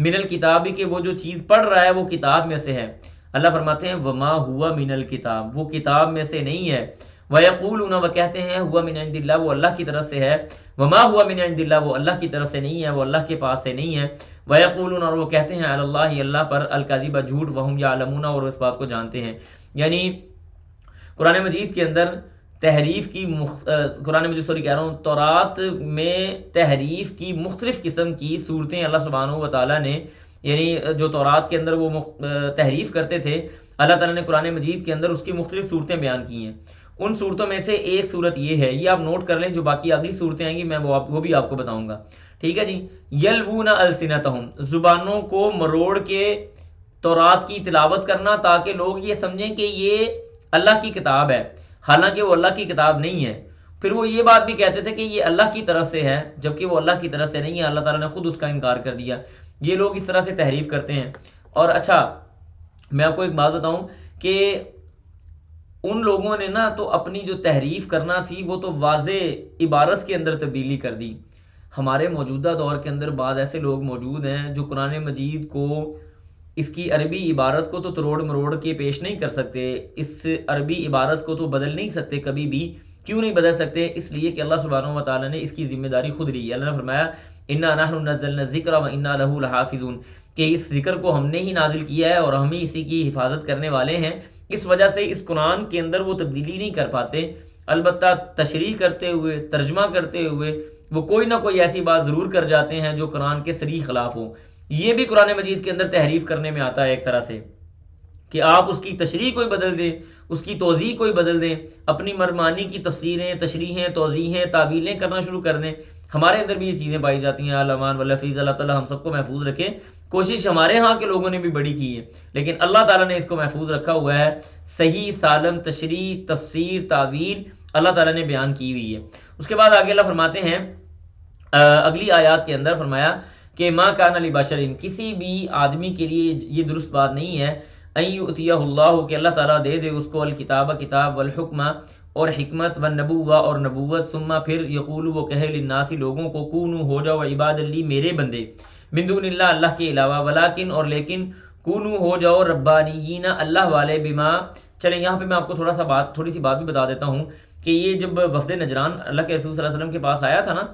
من الکتابی، کہ وہ جو چیز پڑھ رہا ہے وہ کتاب میں سے ہے. اللہ فرماتے ہیں وما ہوا من الکتاب، وہ کتاب میں سے نہیں ہے. وَيَقُولُونَ، وہ کہتے ہیں، ہوا من عند اللہ، وہ اللہ کی طرف سے ہے. وما ہوا من عند اللہ، وہ اللہ کی طرف سے نہیں ہے، وہ اللہ کے پاس سے نہیں ہے. وَيَقُولُونَ، اور وہ کہتے ہیں، علی اللہ، اللہ پر، الکذب، جھوٹ، وہم یعلمون، اور اس بات کو جانتے ہیں. یعنی قرآن مجید کے اندر تحریف کی قرآن مجید کہہ رہا ہوں، تورات میں تحریف کی مختلف قسم کی صورتیں اللہ سبحانہ و تعالیٰ نے، یعنی جو تورات کے اندر وہ تحریف کرتے تھے، اللہ تعالیٰ نے قرآن مجید کے اندر اس کی مختلف صورتیں بیان کی ہیں. ان صورتوں میں سے ایک صورت یہ ہے، یہ آپ نوٹ کر لیں، جو باقی اگلی صورتیں آئیں گی میں وہ بھی آپ کو بتاؤں گا. ٹھیک ہے جی. یلوون السنتہم، زبانوں کو مروڑ کے تورات کی تلاوت کرنا تاکہ لوگ یہ سمجھیں کہ یہ اللہ کی کتاب ہے، حالانکہ وہ اللہ کی کتاب نہیں ہے. پھر وہ یہ بات بھی کہتے تھے کہ یہ اللہ کی طرف سے ہے، جبکہ وہ اللہ کی طرف سے نہیں ہے، اللہ تعالیٰ نے خود اس کا انکار کر دیا. یہ لوگ اس طرح سے تحریف کرتے ہیں. اور اچھا میں آپ کو ایک بات بتاؤں کہ ان لوگوں نے نا تو اپنی جو تحریف کرنا تھی وہ تو واضح عبارت کے اندر تبدیلی کر دی. ہمارے موجودہ دور کے اندر بعض ایسے لوگ موجود ہیں جو قرآن مجید کو، اس کی عربی عبارت کو تو تروڑ مروڑ کے پیش نہیں کر سکتے، اس عربی عبارت کو تو بدل نہیں سکتے کبھی بھی. کیوں نہیں بدل سکتے؟ اس لیے کہ اللہ سبحانہ و تعالیٰ نے اس کی ذمہ داری خود لی ہے. اللہ نے فرمایا انا نحن نزلنا الذکر وانا لہ لحافظون، کہ اس ذکر کو ہم نے ہی نازل کیا ہے اور ہم ہی اسی کی حفاظت کرنے والے ہیں. اس وجہ سے اس قرآن کے اندر وہ تبدیلی نہیں کر پاتے، البتہ تشریح کرتے ہوئے، ترجمہ کرتے ہوئے وہ کوئی نہ کوئی ایسی بات ضرور کر جاتے ہیں جو قرآن کے صریح خلاف ہو. یہ بھی قرآن مجید کے اندر تحریف کرنے میں آتا ہے ایک طرح سے، کہ آپ اس کی تشریح کوئی بدل دیں، اس کی توضیح کوئی بدل دیں، اپنی مرمانی کی تفسیریں، تشریحیں، توضیحیں، تعویلیں کرنا شروع کر دیں. ہمارے اندر بھی یہ چیزیں پائی جاتی ہیں. الامان والحفیظ، اللہ تعالیٰ ہم سب کو محفوظ رکھے. کوشش ہمارے ہاں کے لوگوں نے بھی بڑی کی ہے، لیکن اللہ تعالیٰ نے اس کو محفوظ رکھا ہوا ہے. صحیح سالم تشریح، تفسیر، تعویل اللہ تعالیٰ نے بیان کی ہوئی ہے. اس کے بعد آگے اللہ فرماتے ہیں اگلی آیات کے اندر فرمایا کہ ما کان لبشر، کسی بھی آدمی کے لیے یہ درست بات نہیں ہے، ان یؤتیہ اللہ، کہ اللہ تعالیٰ دے دے اس کو، الکتاب، کتاب، والحکم، اور حکمت، والنبوہ، اور نبوت، ثم پھر یقول، وہ کہے، للناس، لوگوں کو، کونوا، ہو جاؤ، عباد لی، میرے بندے، من دون اللہ، اللہ کے علاوہ، ولیکن، اور لیکن، کونوا، ہو جاؤ، ربانیین، اللہ والے، بما، چلیں یہاں پہ میں آپ کو تھوڑی سی بات بھی بتا دیتا ہوں کہ یہ جب وفد نجران اللہ کے رسول صلی اللہ علیہ وسلم کے پاس آیا تھا نا،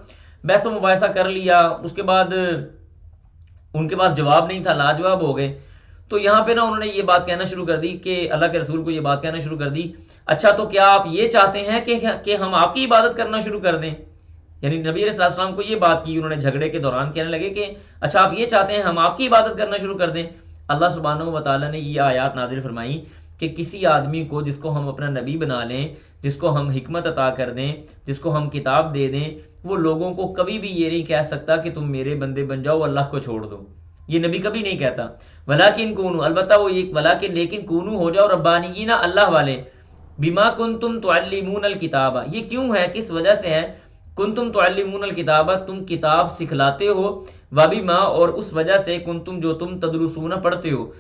بحث و مباحثہ کر لیا، اس کے بعد ان کے پاس جواب نہیں تھا، لاجواب ہو گئے. تو یہاں پہ نا انہوں نے یہ بات کہنا شروع کر دی کہ اللہ کے رسول کو یہ بات کہنا شروع کر دی، اچھا تو کیا آپ یہ چاہتے ہیں کہ ہم آپ کی عبادت کرنا شروع کر دیں؟ یعنی نبی علیہ السلام کو یہ بات کی، انہوں نے جھگڑے کے دوران کہنے لگے کہ اچھا آپ یہ چاہتے ہیں ہم آپ کی عبادت کرنا شروع کر دیں. اللہ سبحانہ و تعالیٰ نے یہ آیات نازل فرمائی کہ کسی آدمی کو جس کو ہم اپنا نبی بنا لیں، جس کو ہم حکمت عطا کر دیں، جس کو ہم کتاب دے دیں، وہ لوگوں کو کبھی بھی یہ نہیں کہہ سکتا کہ تم میرے بندے بن جاؤ، اللہ کو چھوڑ دو. یہ نبی کبھی نہیں کہتا. ولیکن کونو، البتہ وہ یہ ولیکن لیکن کونو، ہو جاؤ، ربانیین، اللہ والے، بما کنتم تعلمون الکتاب، یہ کیوں ہے، کس وجہ سے ہے، کنتم تعلمون الکتاب، تم کتاب سکھلاتے ہو، وبما، اور اس وجہ سے، کنتم، جو تم، تدرسون، پڑھتے ہو،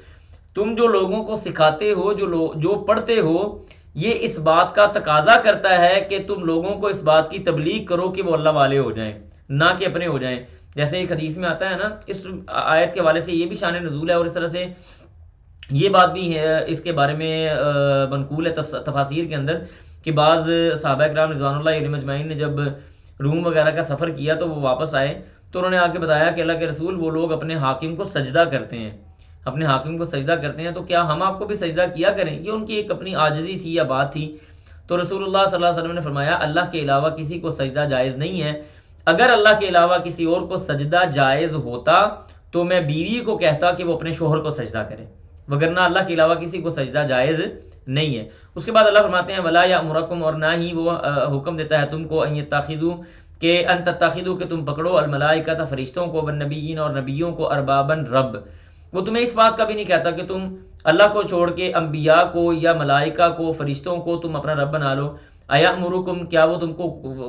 تم جو لوگوں کو سکھاتے ہو، جو پڑھتے ہو، یہ اس بات کا تقاضا کرتا ہے کہ تم لوگوں کو اس بات کی تبلیغ کرو کہ وہ اللہ والے ہو جائیں، نہ کہ اپنے ہو جائیں. جیسے ایک حدیث میں آتا ہے نا، اس آیت کے حوالے سے یہ بھی شان نزول ہے، اور اس طرح سے یہ بات بھی ہے اس کے بارے میں منقول ہے تفاسیر کے اندر کہ بعض صحابہ کرام رضوان اللہ علیہم اجمعین نے جب روم وغیرہ کا سفر کیا تو وہ واپس آئے تو انہوں نے آ کے بتایا کہ اللہ کے رسول، وہ لوگ اپنے حاکم کو سجدہ کرتے ہیں، اپنے حاکم کو سجدہ کرتے ہیں، تو کیا ہم آپ کو بھی سجدہ کیا کریں؟ یہ ان کی ایک اپنی عاجزی تھی یا بات تھی. تو رسول اللہ صلی اللہ علیہ وسلم نے فرمایا اللہ کے علاوہ کسی کو سجدہ جائز نہیں ہے. اگر اللہ کے علاوہ کسی اور کو سجدہ جائز ہوتا تو میں بیوی کو کہتا کہ وہ اپنے شوہر کو سجدہ کرے، وگرنہ اللہ کے علاوہ کسی کو سجدہ جائز نہیں ہے۔ اس کے بعد اللہ فرماتے ہیں ولا یامرکم، اور نہ ہی وہ حکم دیتا ہے تم کو ان یتخذوا کہ ان تتخذوا کہ تم پکڑو الملائکۃ فرشتوں کو والنبیین اور نبیوں کو اربابا رب، وہ تمہیں اس بات کا بھی نہیں کہتا کہ تم اللہ کو چھوڑ کے انبیاء کو یا ملائکہ کو فرشتوں کو تم اپنا رب بنا لو۔ ایامرکم، کیا وہ تم کو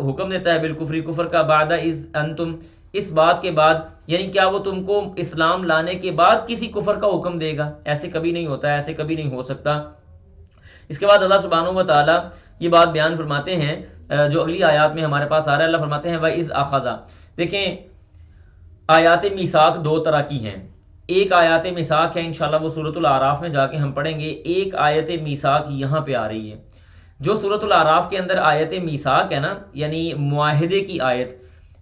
حکم دیتا ہے بالکفر، کفر کا، بعد اذ انتم، اس بات کے بعد، یعنی کیا وہ تم کو اسلام لانے کے بعد کسی کفر کا حکم دے گا؟ ایسے کبھی نہیں ہوتا ہے، ایسے کبھی نہیں ہو سکتا۔ اس کے بعد اللہ سبحانہ و تعالیٰ یہ بات بیان فرماتے ہیں جو اگلی آیات میں ہمارے پاس آ رہا ہے۔ اللہ فرماتے ہیں وَإِذْ أَخَذَ، دیکھیں آیات میثاق دو طرح کی ہیں، ایک آیات میثاق ہے انشاءاللہ وہ سورۃ الاعراف میں جا کے ہم پڑھیں گے، ایک آیت میثاق یہاں پہ آ رہی ہے۔ جو سورۃ الاعراف کے اندر آیت میثاق ہے نا، یعنی معاہدے کی آیت،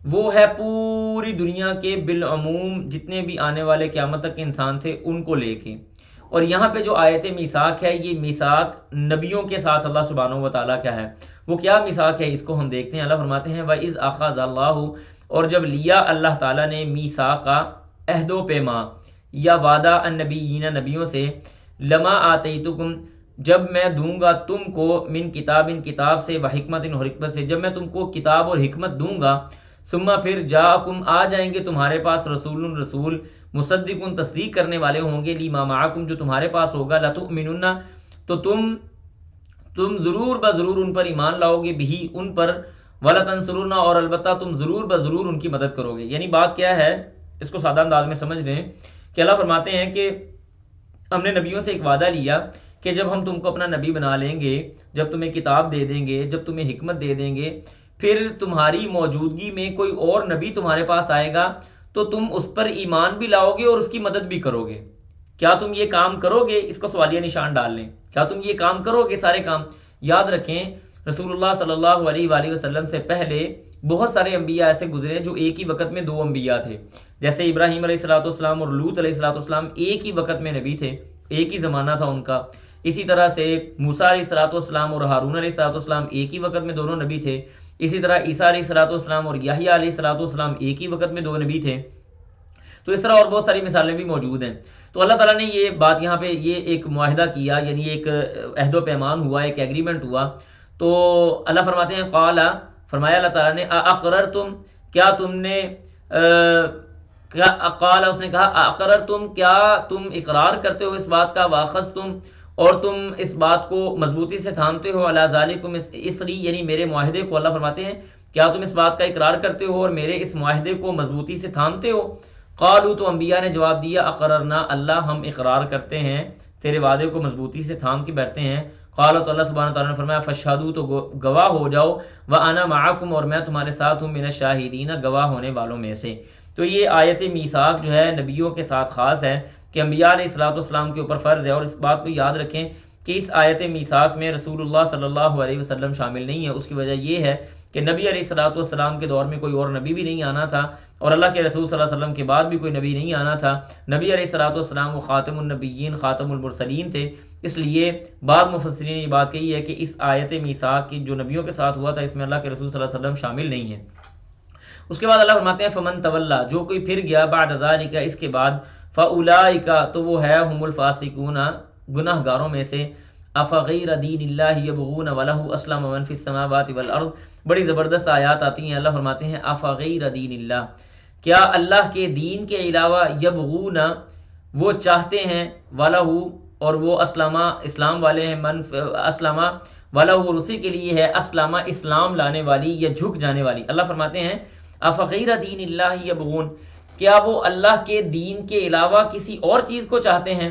وہ ہے پوری دنیا کے بالعموم جتنے بھی آنے والے قیامت تک کے انسان تھے ان کو لے کے، اور یہاں پہ جو آیت میثاق ہے یہ میثاق نبیوں کے ساتھ اللہ سبحانہ و تعالیٰ کیا ہے، وہ کیا میثاق ہے اس کو ہم دیکھتے ہیں۔ اللہ فرماتے ہیں وَإِذْ أَخَذَ اللَّهُ، اور جب لیا اللہ تعالیٰ نے میثاقا عہد و پیما یا وعدہ النبیین نبیوں سے، لما آتیتکم جب میں دوں گا تم کو، من کتاب کتاب سے، و حکمت اور حکمت سے، جب میں تم کو کتاب اور حکمت دوں گا، ثم پھر جاءکم آ جائیں گے تمہارے پاس رسول رسول، مصدق تصدیق کرنے والے ہوں گے، لیما معکم جو تمہارے پاس ہوگا، لتؤمنن تو تم ضرور بضرور ان پر ایمان لاؤ گے، بھی ان پر، ولتنصرن اور البتہ تم ضرور بضرور ان کی مدد کرو گے۔ یعنی بات کیا ہے اس کو سادہ انداز میں سمجھ لیں کہ اللہ فرماتے ہیں کہ ہم نے نبیوں سے ایک وعدہ لیا کہ جب ہم تم کو اپنا نبی بنا لیں گے، جب تمہیں کتاب دے دیں گے، جب تمہیں حکمت دے دیں گے، پھر تمہاری موجودگی میں کوئی اور نبی تمہارے پاس آئے گا تو تم اس پر ایمان بھی لاؤ گے اور اس کی مدد بھی کرو گے۔ کیا تم یہ کام کرو گے؟ اس کو سوالیہ نشان ڈال لیں، کیا تم یہ کام کرو گے؟ سارے کام یاد رکھیں، رسول اللہ صلی اللہ علیہ وآلہ وسلم سے پہلے بہت سارے انبیاء ایسے گزرے جو ایک ہی وقت میں دو انبیاء تھے، جیسے ابراہیم علیہ السلام اور لوط علیہ السلام ایک ہی وقت میں نبی تھے، ایک ہی زمانہ تھا ان کا۔ اسی طرح سے موسیٰ علیہ السلام اور ہارون علیہ السلام ایک ہی وقت میں دونوں نبی تھے۔ اسی طرح عیسیٰ علیہ السلام اور یحییٰ علیہ السلام ایک ہی وقت میں دو نبی تھے۔ تو اس طرح اور بہت ساری مثالیں بھی موجود ہیں۔ تو اللہ تعالیٰ نے یہ بات یہاں پہ یہ ایک معاہدہ کیا، یعنی ایک عہد و پیمان ہوا، ایک ایگریمنٹ ہوا۔ تو اللہ فرماتے ہیں قال، فرمایا اللہ تعالیٰ نے اقررتم، کیا تم نے قال اس نے کہا اقررتم، کیا تم اقرار کرتے ہو اس بات کا، واخذتم اور تم اس بات کو مضبوطی سے تھامتے ہو، علی ذالکم اسری یعنی میرے معاہدے کو۔ اللہ فرماتے ہیں کیا تم اس بات کا اقرار کرتے ہو اور میرے اس معاہدے کو مضبوطی سے تھامتے ہو؟ قالوا، تو انبیاء نے جواب دیا اقررنا، اللہ ہم اقرار کرتے ہیں، تیرے وعدے کو مضبوطی سے تھام کے بیٹھتے ہیں۔ قالوا، تو اللہ سبحانہ تعالیٰ نے فرمایا فاشہدوا، تو گواہ ہو جاؤ، وانا معکم اور میں تمہارے ساتھ ہوں، من الشاہدین گواہ ہونے والوں میں سے۔ تو یہ آیت میثاق جو ہے نبیوں کے ساتھ خاص ہے کہ انبیاء علیہ السلام کے اوپر فرض ہے، اور اس بات کو یاد رکھیں کہ اس آیت میثاق میں رسول اللہ صلی اللہ علیہ وسلم شامل نہیں ہے۔ اس کی وجہ یہ ہے کہ نبی علیہ السلام کے دور میں کوئی اور نبی بھی نہیں آنا تھا، اور اللہ کے رسول صلی اللہ علیہ وسلم کے بعد بھی کوئی نبی نہیں آنا تھا۔ نبی علیہ السلام وہ خاتم النبیین، خاتم المرسلین تھے، اس لیے بعض مفسرین نے یہ بات کہی ہے کہ اس آیت میثاق کی جو نبیوں کے ساتھ ہوا تھا اس میں اللہ کے رسول صلی اللہ علیہ وسلم شامل نہیں ہے۔ اس کے بعد اللہ فرماتے ہیں فمن تولا، جو کوئی پھر گیا، بعد ذالک اس کے بعد، فاولئک تو وہ ہے، ہم الفاسقون گناہ گاروں میں سے۔ افغیر دین اللہ یبغون ولہ اسلم من فی السماوات والارض، بڑی زبردست آیات آتی ہیں۔ اللہ فرماتے ہیں افغیر دین اللہ، کیا اللہ کے دین کے علاوہ، یبغون وہ چاہتے ہیں، ولہ اور وہ اسلام والے ہیں، من اسلم ولہ اور اسی کے لیے ہے، اسلم اسلام لانے والی یا جھک جانے والی۔ اللہ فرماتے ہیں افغیر دین اللہ یبغون، کیا وہ اللہ کے دین کے علاوہ کسی اور چیز کو چاہتے ہیں؟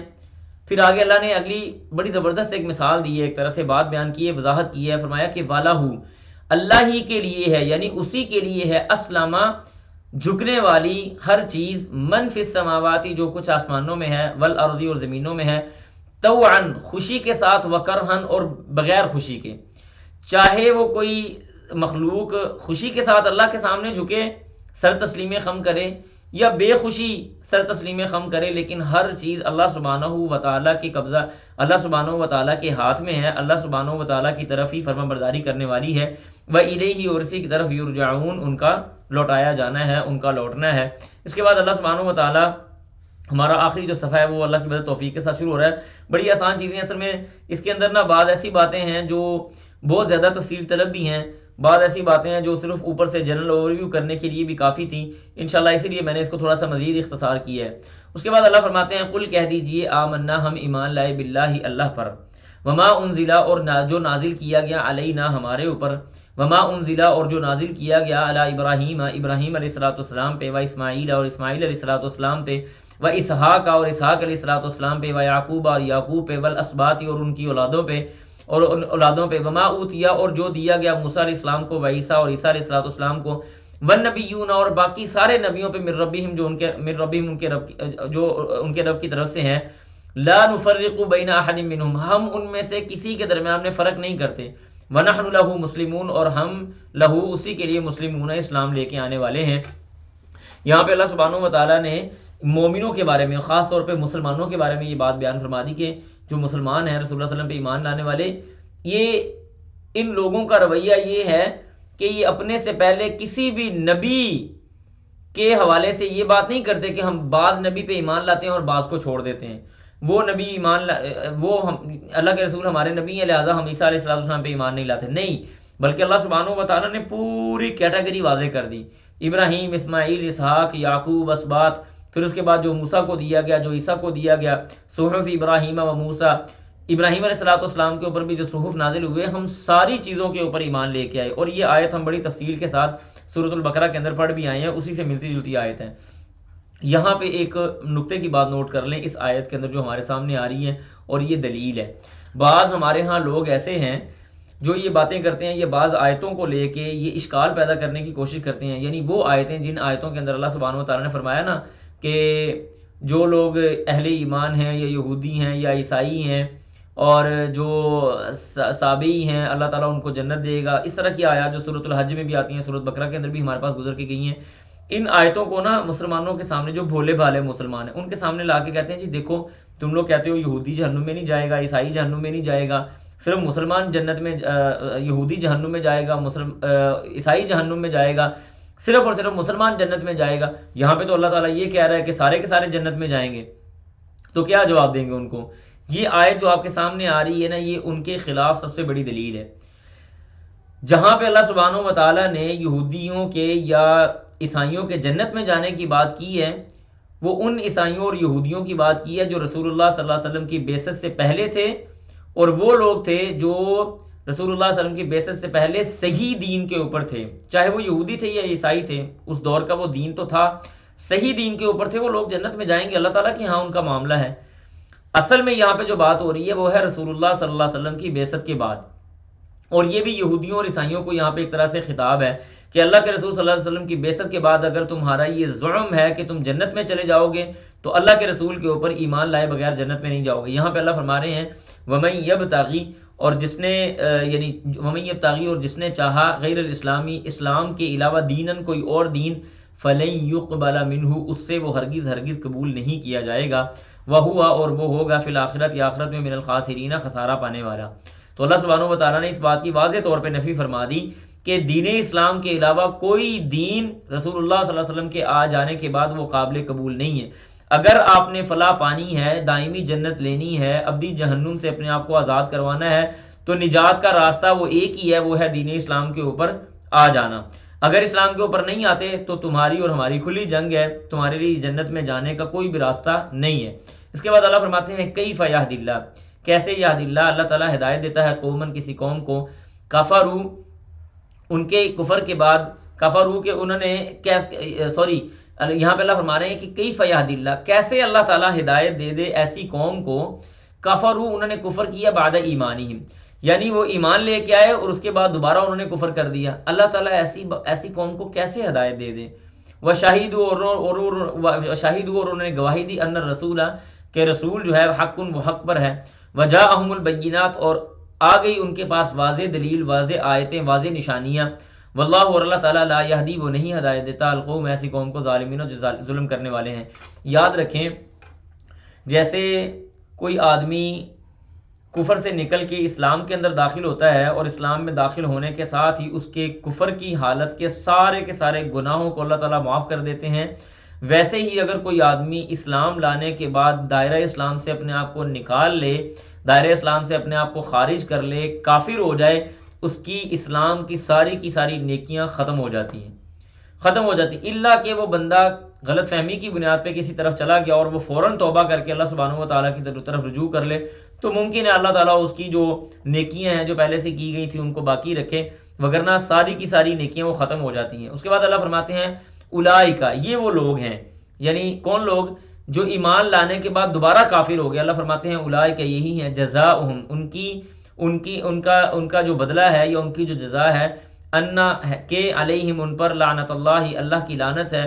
پھر آگے اللہ نے اگلی بڑی زبردست ایک مثال دی ہے، ایک طرح سے بات بیان کی ہے، وضاحت کی ہے، فرمایا کہ والہ اللہ ہی کے لیے ہے، یعنی اسی کے لیے ہے، اسلم جھکنے والی ہر چیز، من فی السماواتی جو کچھ آسمانوں میں ہے، والارض اور زمینوں میں ہے، طوعا خوشی کے ساتھ، وکرہن اور بغیر خوشی کے، چاہے وہ کوئی مخلوق خوشی کے ساتھ اللہ کے سامنے جھکے، سر تسلیم خم کرے، یا بے خوشی سر تسلیم خم کرے، لیکن ہر چیز اللہ سبحانہ و تعالیٰ کے قبضہ، اللہ سبحانہ و تعالیٰ کے ہاتھ میں ہے، اللہ سبحانہ و تعالیٰ کی طرف ہی فرما برداری کرنے والی ہے، وَإِلَيْهِ اور اسی کی طرف یرجعون ان کا لوٹایا جانا ہے، ان کا لوٹنا ہے۔ اس کے بعد اللہ سبحانہ و تعالیٰ ہمارا آخری جو صفحہ ہے وہ اللہ کی مدد توفیق کے ساتھ شروع ہو رہا ہے. بڑی آسان چیزیں اصل میں اس کے اندر نا بعض ایسی باتیں ہیں جو بہت زیادہ تفصیل طلب بھی ہیں، بعض ایسی باتیں ہیں جو صرف اوپر سے جنرل اوور ویو کرنے کے لیے بھی کافی تھیں. انشاءاللہ اسی لیے میں نے اس کو تھوڑا سا مزید اختصار کیا ہے. اس کے بعد اللہ فرماتے ہیں قل کہہ دیجئے آمنا ہم ایمان لائے باللہ اللہ پر، وما انزلا اور جو نازل کیا گیا علینا ہمارے اوپر، وما انزلا اور جو نازل کیا گیا علی ابراہیم ابراہیم علیہ السلام پہ، و اسماعیل اور اسماعیل علیہ السلام پہ، و اسحاق اور اسحاق علیہ السلام پہ، و یعقوب اور یعقوب پہ، والاسباط اور ان کی اولادوں پہ اور ان اولادوں پہ، وما اوتیا اور جو دیا گیا موسیٰ علیہ السلام کو، و عیسیٰ اور عیسیٰ علیہ السلام کو، والنبیون اور باقی سارے نبیوں پہ، من ربہم جو ان کے من ربہم ان کے رب جو ان کے رب کی طرف سے ہیں، لا نفرق بین احد منہم ہم ان میں سے کسی کے درمیان میں فرق نہیں کرتے، ونحن لہ مسلمون اور ہم لہو اسی کے لیے مسلمون اسلام لے کے آنے والے ہیں. یہاں پہ اللہ سبحانہ و تعالیٰ نے مومنوں کے بارے میں، خاص طور پہ مسلمانوں کے بارے میں یہ بات بیان فرما دی کہ جو مسلمان ہیں رسول اللہ صلی اللہ علیہ وسلم پہ ایمان لانے والے، یہ ان لوگوں کا رویہ یہ ہے کہ یہ اپنے سے پہلے کسی بھی نبی کے حوالے سے یہ بات نہیں کرتے کہ ہم بعض نبی پہ ایمان لاتے ہیں اور بعض کو چھوڑ دیتے ہیں. وہ نبی اللہ کے رسول ہمارے نبی ہیں لہٰذا ہم عیسیٰ علیہ السلام پہ ایمان نہیں لاتے، نہیں، بلکہ اللہ سبحانہ و تعالیٰ نے پوری کیٹیگری واضح کر دی. ابراہیم، اسماعیل، اسحاق، یعقوب، اسباط، پھر اس کے بعد جو موسیٰ کو دیا گیا، جو عیسیٰ کو دیا گیا، صحف ابراہیم و موسیٰ، ابراہیم علیہ السلام کے اوپر بھی جو صحف نازل ہوئے، ہم ساری چیزوں کے اوپر ایمان لے کے آئے. اور یہ آیت ہم بڑی تفصیل کے ساتھ سورۃ البقرہ کے اندر پڑھ بھی آئے ہیں، اسی سے ملتی جلتی آیت ہے. یہاں پہ ایک نقطے کی بات نوٹ کر لیں اس آیت کے اندر جو ہمارے سامنے آ رہی ہے، اور یہ دلیل ہے. بعض ہمارے ہاں لوگ ایسے ہیں جو یہ باتیں کرتے ہیں، یہ بعض آیتوں کو لے کے یہ اشکال پیدا کرنے کی کوشش کرتے ہیں. یعنی وہ آیتیں جن آیتوں کے اندر اللہ سبحانہ و تعالیٰ نے فرمایا نا کہ جو لوگ اہل ایمان ہیں یا یہودی ہیں یا عیسائی ہیں اور جو سابئی ہیں اللہ تعالیٰ ان کو جنت دے گا، اس طرح کی آیات جو سورۃ الحج میں بھی آتی ہیں، سورۃ بقرہ کے اندر بھی ہمارے پاس گزر کے گئی ہیں. ان آیتوں کو نا مسلمانوں کے سامنے، جو بھولے بھالے مسلمان ہیں، ان کے سامنے لا کے کہتے ہیں جی دیکھو تم لوگ کہتے ہو یہودی جہنم میں نہیں جائے گا، عیسائی جہنم میں نہیں جائے گا، صرف مسلمان جنت میں، یہودی جہنم میں جائے گا، عیسائی جہنم میں جائے گا، صرف اور صرف مسلمان جنت میں جائے گا. یہاں پہ تو اللہ تعالیٰ یہ کہہ رہا ہے کہ سارے کے سارے جنت میں جائیں گے. تو کیا جواب دیں گے ان کو؟ یہ آیت جو آپ کے سامنے آ رہی ہے نا، یہ ان کے خلاف سب سے بڑی دلیل ہے. جہاں پہ اللہ سبحانہ و تعالیٰ نے یہودیوں کے یا عیسائیوں کے جنت میں جانے کی بات کی ہے، وہ ان عیسائیوں اور یہودیوں کی بات کی ہے جو رسول اللہ صلی اللہ علیہ وسلم کی بعثت سے پہلے تھے، اور وہ لوگ تھے جو رسول اللہ صلی اللہ علیہ وسلم کی بعثت سے پہلے صحیح دین کے اوپر تھے، چاہے وہ یہودی تھے یا عیسائی تھے، اس دور کا وہ دین تو تھا، صحیح دین کے اوپر تھے. وہ لوگ جنت میں جائیں گے، اللہ تعالیٰ کی ہاں ان کا معاملہ ہے. اصل میں یہاں پہ جو بات ہو رہی ہے وہ ہے رسول اللہ صلی اللہ علیہ وسلم کی بعثت کے بعد. اور یہ بھی یہودیوں اور عیسائیوں کو یہاں پہ ایک طرح سے خطاب ہے کہ اللہ کے رسول صلی اللہ علیہ وسلم کی بعثت کے بعد اگر تمہارا یہ زعم ہے کہ تم جنت میں چلے جاؤ گے تو اللہ کے رسول کے اوپر ایمان لائے بغیر جنت میں نہیں جاؤ گے. یہاں پہ اللہ فرما رہے ہیں وَمَن يَبْتَغِي اور جس نے یعنی وَمَن يَبْتَغِي اور جس نے چاہا غیر الاسلامی اسلام کے علاوہ دینن کوئی اور دین فَلَن يُقْبَلَ مِنْهُ اس سے وہ ہرگز قبول نہیں کیا جائے گا. وَهُوَ اور وہ ہوگا فی الآخرت یا آخرت میں من الخاسرین خسارہ پانے والا. تو اللہ سبحانہ و تعالیٰ نے اس بات کی واضح طور پہ نفی فرما دی کہ دین اسلام کے علاوہ کوئی دین رسول اللہ صلی اللہ علیہ وسلم کے آ جانے کے بعد وہ قابل قبول نہیں ہے. اگر آپ نے فلاح پانی ہے، دائمی جنت لینی ہے، ابدی جہنم سے اپنے آپ کو آزاد کروانا ہے، تو نجات کا راستہ وہ ایک ہی ہے، وہ ہے دین اسلام کے اوپر آ جانا. اگر اسلام کے اوپر نہیں آتے تو تمہاری اور ہماری کھلی جنگ ہے، تمہارے لیے جنت میں جانے کا کوئی بھی راستہ نہیں ہے. اس کے بعد اللہ فرماتے ہیں کیف یہدی اللہ کیسے یہدی اللہ تعالیٰ ہدایت دیتا ہے قومن کسی قوم کو کفروا ان کے کفر کے بعد کفروا کہ انہوں نے یہاں پہ اللہ فرما رہے ہیں کہ کیف یہدی اللہ کیسے اللہ تعالیٰ ہدایت دے دے ایسی قوم کو کفروا انہوں نے کفر کیا بعد ایمانہم یعنی وہ ایمان لے کے آئے اور اس کے بعد دوبارہ انہوں نے کفر کر دیا. اللہ تعالیٰ ایسی قوم کو کیسے ہدایت دے دے. وشاہدوا اور انہوں نے گواہی دی ان الرسول کہ رسول جو ہے حق وہ حق پر ہے. وجاءہم البینات اور آ گئی ان کے پاس واضح دلیل، واضح آیتیں، واضح نشانیاں. واللہ اور اللہ تعالیٰ لا یہدی وہ نہیں ہدایت دیتا القوم ایسی قوم کو ظالمین جو ظلم کرنے والے ہیں. یاد رکھیں جیسے کوئی آدمی کفر سے نکل کے اسلام کے اندر داخل ہوتا ہے اور اسلام میں داخل ہونے کے ساتھ ہی اس کے کفر کی حالت کے سارے گناہوں کو اللہ تعالیٰ معاف کر دیتے ہیں. ویسے ہی اگر کوئی آدمی اسلام لانے کے بعد دائرہ اسلام سے اپنے آپ کو نکال لے، دائرہ اسلام سے اپنے آپ کو خارج کر لے، کافر ہو جائے، اس کی اسلام کی ساری نیکیاں ختم ہو جاتی ہیں، ختم ہو جاتی، اللہ کہ وہ بندہ غلط فہمی کی بنیاد پہ کسی طرف چلا گیا اور وہ فوراً توبہ کر کے اللہ سبحانہ و تعالیٰ کی طرف رجوع کر لے، تو ممکن ہے اللہ تعالیٰ اس کی جو نیکیاں ہیں جو پہلے سے کی گئی تھی ان کو باقی رکھے، وگرنہ ساری کی ساری نیکیاں وہ ختم ہو جاتی ہیں۔ اس کے بعد اللہ فرماتے ہیں اولئک، یہ وہ لوگ ہیں، یعنی کون لوگ؟ جو ایمان لانے کے بعد دوبارہ کافر ہو گئے، اللہ فرماتے ہیں اولئک، یہی ہیں جزاؤہم، ان کا جو بدلہ ہے یا ان کی جو جزا ہے، انا کہ علیہم، ان پر لعنت اللہ کی لعنت ہے،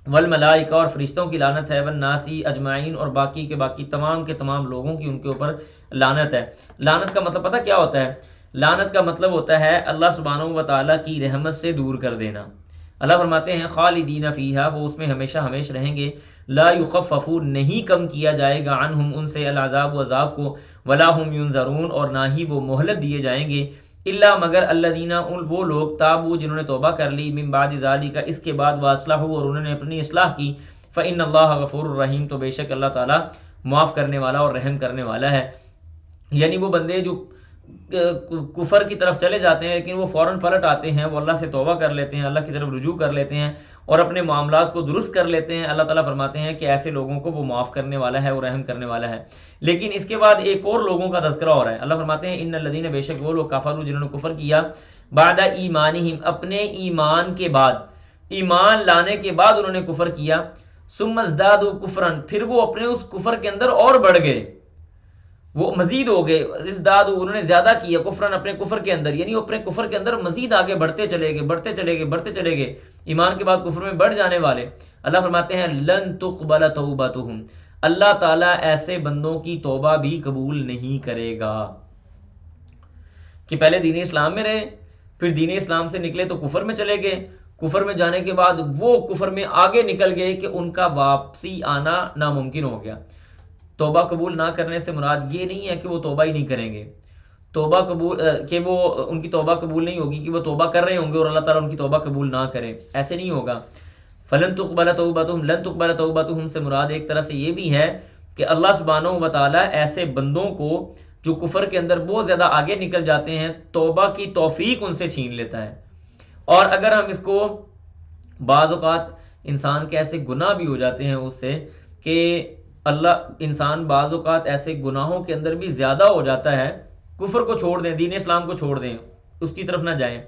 والملائکہ اور فرشتوں کی لعنت ہے، والناسی اجمعین اور باقی کے باقی تمام کے تمام لوگوں کی ان کے اوپر لعنت ہے۔ لعنت کا مطلب پتہ کیا ہوتا ہے؟ لعنت کا مطلب ہوتا ہے اللہ سبحانہ و تعالیٰ کی رحمت سے دور کر دینا۔ اللہ فرماتے ہیں خالدین فیہا، وہ اس میں ہمیشہ ہمیش رہیں گے، لا یخفف، نہیں کم کیا جائے گا، عنہم، ان سے، العذاب، و عذاب کو، ولا ہم ینظرون، اور نہ ہی وہ مہلت دیے جائیں گے، الا مگر الذین، وہ لوگ، تابوا، جنہوں نے توبہ کر لی، من بعد ذالک، اس کے بعد، واصلحوا، اور انہوں نے اپنی اصلاح کی، فإن اللہ غفور الرحیم، تو بے شک اللہ تعالیٰ معاف کرنے والا اور رحم کرنے والا ہے۔ یعنی وہ بندے جو کفر کی طرف چلے جاتے ہیں لیکن وہ فوراً پلٹ آتے ہیں، وہ اللہ سے توبہ کر لیتے ہیں، اللہ کی طرف رجوع کر لیتے ہیں اور اپنے معاملات کو درست کر لیتے ہیں، اللہ تعالیٰ فرماتے ہیں کہ ایسے لوگوں کو وہ معاف کرنے والا ہے اور رحم کرنے والا ہے۔ لیکن اس کے بعد ایک اور لوگوں کا تذکرہ ہو رہا ہے، اللہ فرماتے ہیں ان الذین، بے شک وہ لوگ، کفروا، جنہوں نے کفر کیا، بعد ایمانہم، اپنے ایمان کے بعد، ایمان لانے کے بعد انہوں نے کفر کیا، ثم ازدادوا کفرا، پھر وہ اپنے اس کفر کے اندر اور بڑھ گئے، وہ مزید ہو گئے، ازدادوا، انہوں نے زیادہ کیا، کفرن، اپنے کفر کے اندر، یعنی وہ اپنے کفر کے اندر مزید آگے بڑھتے چلے گئے، بڑھتے چلے گئے، بڑھتے چلے گئے، ایمان کے بعد کفر میں بڑھ جانے والے۔ اللہ فرماتے ہیں لن تقبل توبتہم، اللہ تعالیٰ ایسے بندوں کی توبہ بھی قبول نہیں کرے گا کہ پہلے دین اسلام میں رہے، پھر دین اسلام سے نکلے تو کفر میں چلے گئے، کفر میں جانے کے بعد وہ کفر میں آگے نکل گئے کہ ان کا واپسی آنا ناممکن ہو گیا۔ توبہ قبول نہ کرنے سے مراد یہ نہیں ہے کہ وہ توبہ ہی نہیں کریں گے، توبہ قبول کہ وہ ان کی توبہ قبول نہیں ہوگی کہ وہ توبہ کر رہے ہوں گے اور اللہ تعالیٰ ان کی توبہ قبول نہ کرے، ایسے نہیں ہوگا۔ فلن تقبل توبتہم، لن تقبل توبتہم سے مراد ایک طرح سے یہ بھی ہے کہ اللہ سبحانہ و تعالیٰ ایسے بندوں کو جو کفر کے اندر بہت زیادہ آگے نکل جاتے ہیں، توبہ کی توفیق ان سے چھین لیتا ہے۔ اور اگر ہم اس کو، بعض اوقات انسان کے ایسے گناہ بھی ہو جاتے ہیں اس سے کہ انسان بعض اوقات ایسے گناہوں کے اندر بھی زیادہ ہو جاتا ہے، کفر کو چھوڑ دیں، دین اسلام کو چھوڑ دیں، اس کی طرف نہ جائیں،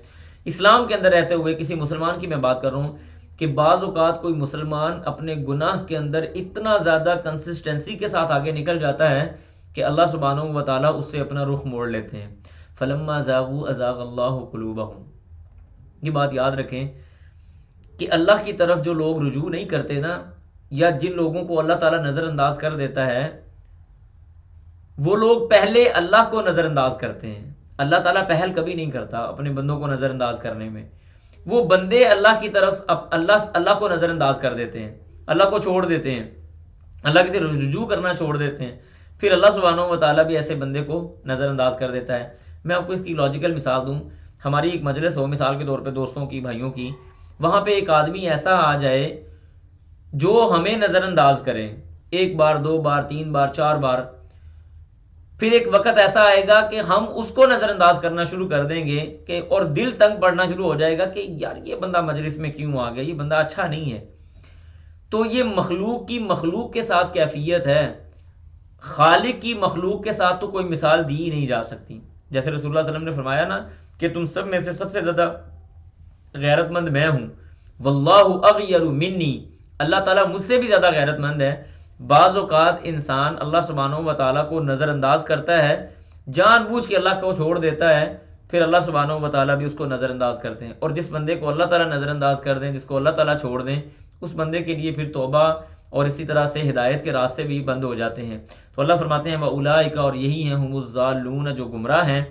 اسلام کے اندر رہتے ہوئے کسی مسلمان کی میں بات کر رہا ہوں کہ بعض اوقات کوئی مسلمان اپنے گناہ کے اندر اتنا زیادہ کنسسٹنسی کے ساتھ آگے نکل جاتا ہے کہ اللہ سبحانہ و تعالیٰ اس سے اپنا رخ موڑ لیتے ہیں۔ فلما زاغوا ازاغ اللہ قلوبہم، یہ بات یاد رکھیں کہ اللہ کی طرف جو لوگ رجوع نہیں کرتے نا، یا جن لوگوں کو اللہ تعالیٰ نظر انداز کر دیتا ہے، وہ لوگ پہلے اللہ کو نظر انداز کرتے ہیں، اللہ تعالیٰ پہل کبھی نہیں کرتا اپنے بندوں کو نظر انداز کرنے میں، وہ بندے اللہ کی طرف اللہ کو نظر انداز کر دیتے ہیں، اللہ کو چھوڑ دیتے ہیں، اللہ کی طرف رجوع کرنا چھوڑ دیتے ہیں، پھر اللہ سبحانہ و تعالیٰ بھی ایسے بندے کو نظر انداز کر دیتا ہے۔ میں آپ کو اس کی لاجیکل مثال دوں، ہماری ایک مجلس ہو مثال کے طور پہ دوستوں کی، بھائیوں کی، وہاں پہ ایک آدمی ایسا آ جائے جو ہمیں نظر انداز کرے، ایک بار، دو بار، تین بار، چار بار، پھر ایک وقت ایسا آئے گا کہ ہم اس کو نظر انداز کرنا شروع کر دیں گے کہ اور دل تنگ پڑنا شروع ہو جائے گا کہ یار یہ بندہ مجلس میں کیوں آ گیا، یہ بندہ اچھا نہیں ہے۔ تو یہ مخلوق کی مخلوق کے ساتھ کیفیت ہے، خالق کی مخلوق کے ساتھ تو کوئی مثال دی ہی نہیں جا سکتی۔ جیسے رسول اللہ صلی اللہ علیہ وسلم نے فرمایا نا کہ تم سب میں سے سب سے زیادہ غیرت مند میں ہوں، واللہ اغیر منی، اللہ تعالیٰ مجھ سے بھی زیادہ غیرت مند ہے۔ بعض اوقات انسان اللہ سبحانہ و تعالیٰ کو نظر انداز کرتا ہے، جان بوجھ کے اللہ کو چھوڑ دیتا ہے، پھر اللہ سبحانہ و تعالیٰ بھی اس کو نظر انداز کرتے ہیں، اور جس بندے کو اللہ تعالیٰ نظر انداز کر دیں، جس کو اللہ تعالیٰ چھوڑ دیں، اس بندے کے لیے پھر توبہ اور اسی طرح سے ہدایت کے راستے بھی بند ہو جاتے ہیں۔ تو اللہ فرماتے ہیں وَأُولَٰئِکَ، اور یہی ہیں، ہم الضالون، جو گمراہ ہیں،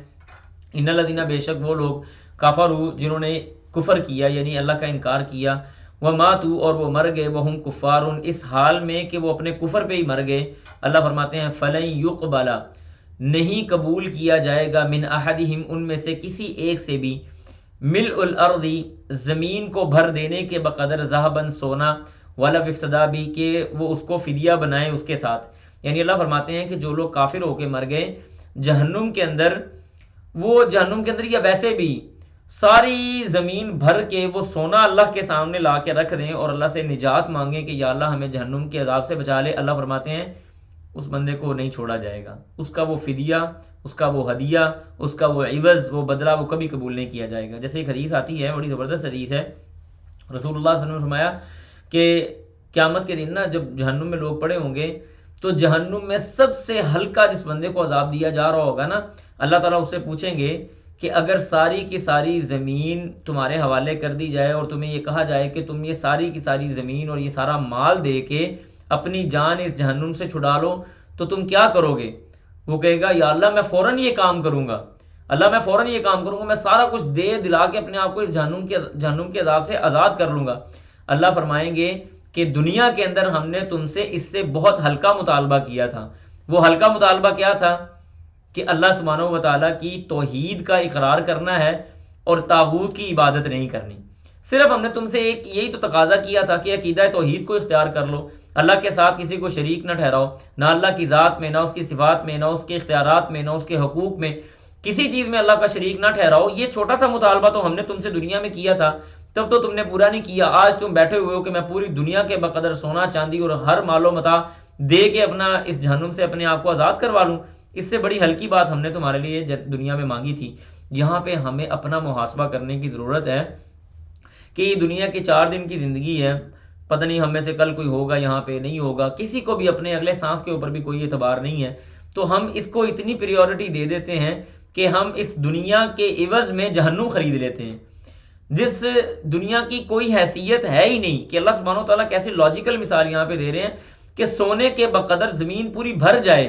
ان الذین، بے شک وہ لوگ، کفروا، جنہوں نے کفر کیا یعنی اللہ کا انکار کیا، وماتوا، اور وہ مر گئے، وہم کفار، اس حال میں کہ وہ اپنے کفر پہ ہی مر گئے۔ اللہ فرماتے ہیں فلن یقبل، نہیں قبول کیا جائے گا، من احدہم، ان میں سے کسی ایک سے بھی، ملء الارض، زمین کو بھر دینے کے بقدر، ذهبا، سونا، وَلَوْ اِفْتَدَىٰ بِهِ کہ وہ اس کو فدیہ بنائے اس کے ساتھ. یعنی اللہ فرماتے ہیں کہ جو لوگ کافر ہو کے مر گئے جہنم کے اندر، وہ جہنم کے اندر یا ویسے بھی ساری زمین بھر کے وہ سونا اللہ کے سامنے لا کے رکھ دیں اور اللہ سے نجات مانگیں کہ یا اللہ ہمیں جہنم کے عذاب سے بچا لے، اللہ فرماتے ہیں اس بندے کو نہیں چھوڑا جائے گا. اس کا وہ فدیہ، اس کا وہ ہدیہ، اس کا وہ عوض، وہ بدلہ وہ کبھی قبول نہیں کیا جائے گا. جیسے ایک حدیث آتی ہے، بڑی زبردست حدیث ہے. رسول اللہ صلی اللہ علیہ وسلم نے فرمایا کہ قیامت کے دن نا جب جہنم میں لوگ پڑے ہوں گے تو جہنم میں سب سے ہلکا جس بندے کو عذاب دیا جا رہا ہوگا نا، اللہ تعالیٰ اس سے پوچھیں گے کہ اگر ساری کی ساری زمین تمہارے حوالے کر دی جائے اور تمہیں یہ کہا جائے کہ تم یہ ساری کی ساری زمین اور یہ سارا مال دے کے اپنی جان اس جہنم سے چھڑا لو تو تم کیا کرو گے؟ وہ کہے گا یا اللہ میں فوراً یہ کام کروں گا، اللہ میں فوراً یہ کام کروں گا، میں سارا کچھ دے دلا کے اپنے آپ کو اس جہنم کے عذاب سے آزاد کر لوں گا. اللہ فرمائیں گے کہ دنیا کے اندر ہم نے تم سے اس سے بہت ہلکا مطالبہ کیا تھا. وہ ہلکا مطالبہ کیا تھا؟ کہ اللہ سبحانہ و تعالیٰ کی توحید کا اقرار کرنا ہے اور طاغوت کی عبادت نہیں کرنی. صرف ہم نے تم سے ایک یہی تو تقاضا کیا تھا کہ عقیدہ توحید کو اختیار کر لو، اللہ کے ساتھ کسی کو شریک نہ ٹھہراؤ، نہ اللہ کی ذات میں، نہ اس کی صفات میں، نہ اس کے اختیارات میں، نہ اس کے حقوق میں، کسی چیز میں اللہ کا شریک نہ ٹھہراؤ. یہ چھوٹا سا مطالبہ تو ہم نے تم سے دنیا میں کیا تھا، تب تو تم نے پورا نہیں کیا. آج تم بیٹھے ہوئے ہو کہ میں پوری دنیا کے بقدر سونا چاندی اور ہر مال و متاع دے کے اپنا اس جہنم سے اپنے آپ کو آزاد کروا لوں. اس سے بڑی ہلکی بات ہم نے تمہارے لیے دنیا میں مانگی تھی. یہاں پہ ہمیں اپنا محاسبہ کرنے کی ضرورت ہے کہ یہ دنیا کی 4 دن کی زندگی ہے، پتہ نہیں ہم میں سے کل کوئی ہوگا یہاں پہ نہیں ہوگا، کسی کو بھی اپنے اگلے سانس کے اوپر بھی کوئی اعتبار نہیں ہے. تو ہم اس کو اتنی پریورٹی دے دیتے ہیں کہ ہم اس دنیا کے عوض میں جہنم خرید لیتے ہیں، جس دنیا کی کوئی حیثیت ہے ہی نہیں. کہ اللہ سبحانہ و تعالیٰ کیسی لاجیکل مثال یہاں پہ دے رہے ہیں کہ سونے کے بقدر زمین پوری بھر جائے،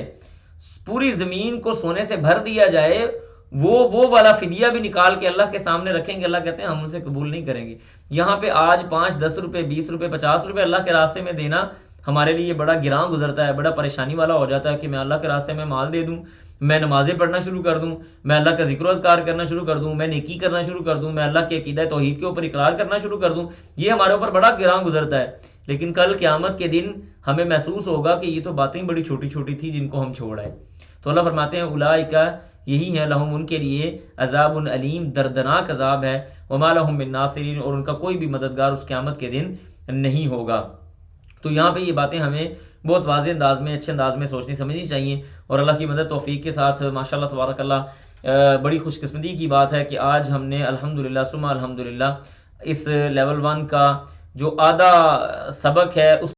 پوری زمین کو سونے سے بھر دیا جائے، وہ والا فدیہ بھی نکال کے اللہ کے سامنے رکھیں گے، اللہ کہتے ہیں ہم ان سے قبول نہیں کریں گے. یہاں پہ آج 5 10 روپے 20 روپے 50 روپے اللہ کے راستے میں دینا ہمارے لیے بڑا گراں گزرتا ہے، بڑا پریشانی والا ہو جاتا ہے کہ میں اللہ کے راستے میں مال دے دوں، میں نمازیں پڑھنا شروع کر دوں، میں اللہ کا ذکر و اذکار کرنا شروع کر دوں، میں نیکی کرنا شروع کر دوں، میں اللہ کے عقیدہ توحید کے اوپر اقرار کرنا شروع کر دوں. یہ ہمارے اوپر بڑا گراں گزرتا ہے. لیکن کل قیامت کے دن ہمیں محسوس ہوگا کہ یہ تو باتیں بڑی چھوٹی چھوٹی تھی جن کو ہم چھوڑ آئے. تو اللہ فرماتے ہیں اولئک، یہی ہے، لہم ان کے لیے عذاب علیم، دردناک عذاب ہے، وما لہم من ناصرین، اور ان کا کوئی بھی مددگار اس قیامت کے دن نہیں ہوگا. تو یہاں پہ یہ باتیں ہمیں بہت واضح انداز میں، اچھے انداز میں سوچنی سمجھنی چاہیے. اور اللہ کی مدد توفیق کے ساتھ ماشاءاللہ تبارک اللہ بڑی خوش قسمتی کی بات ہے کہ آج ہم نے الحمدللہ ثم الحمدللہ اس لیول 1 کا جو آدھا سبق ہے اس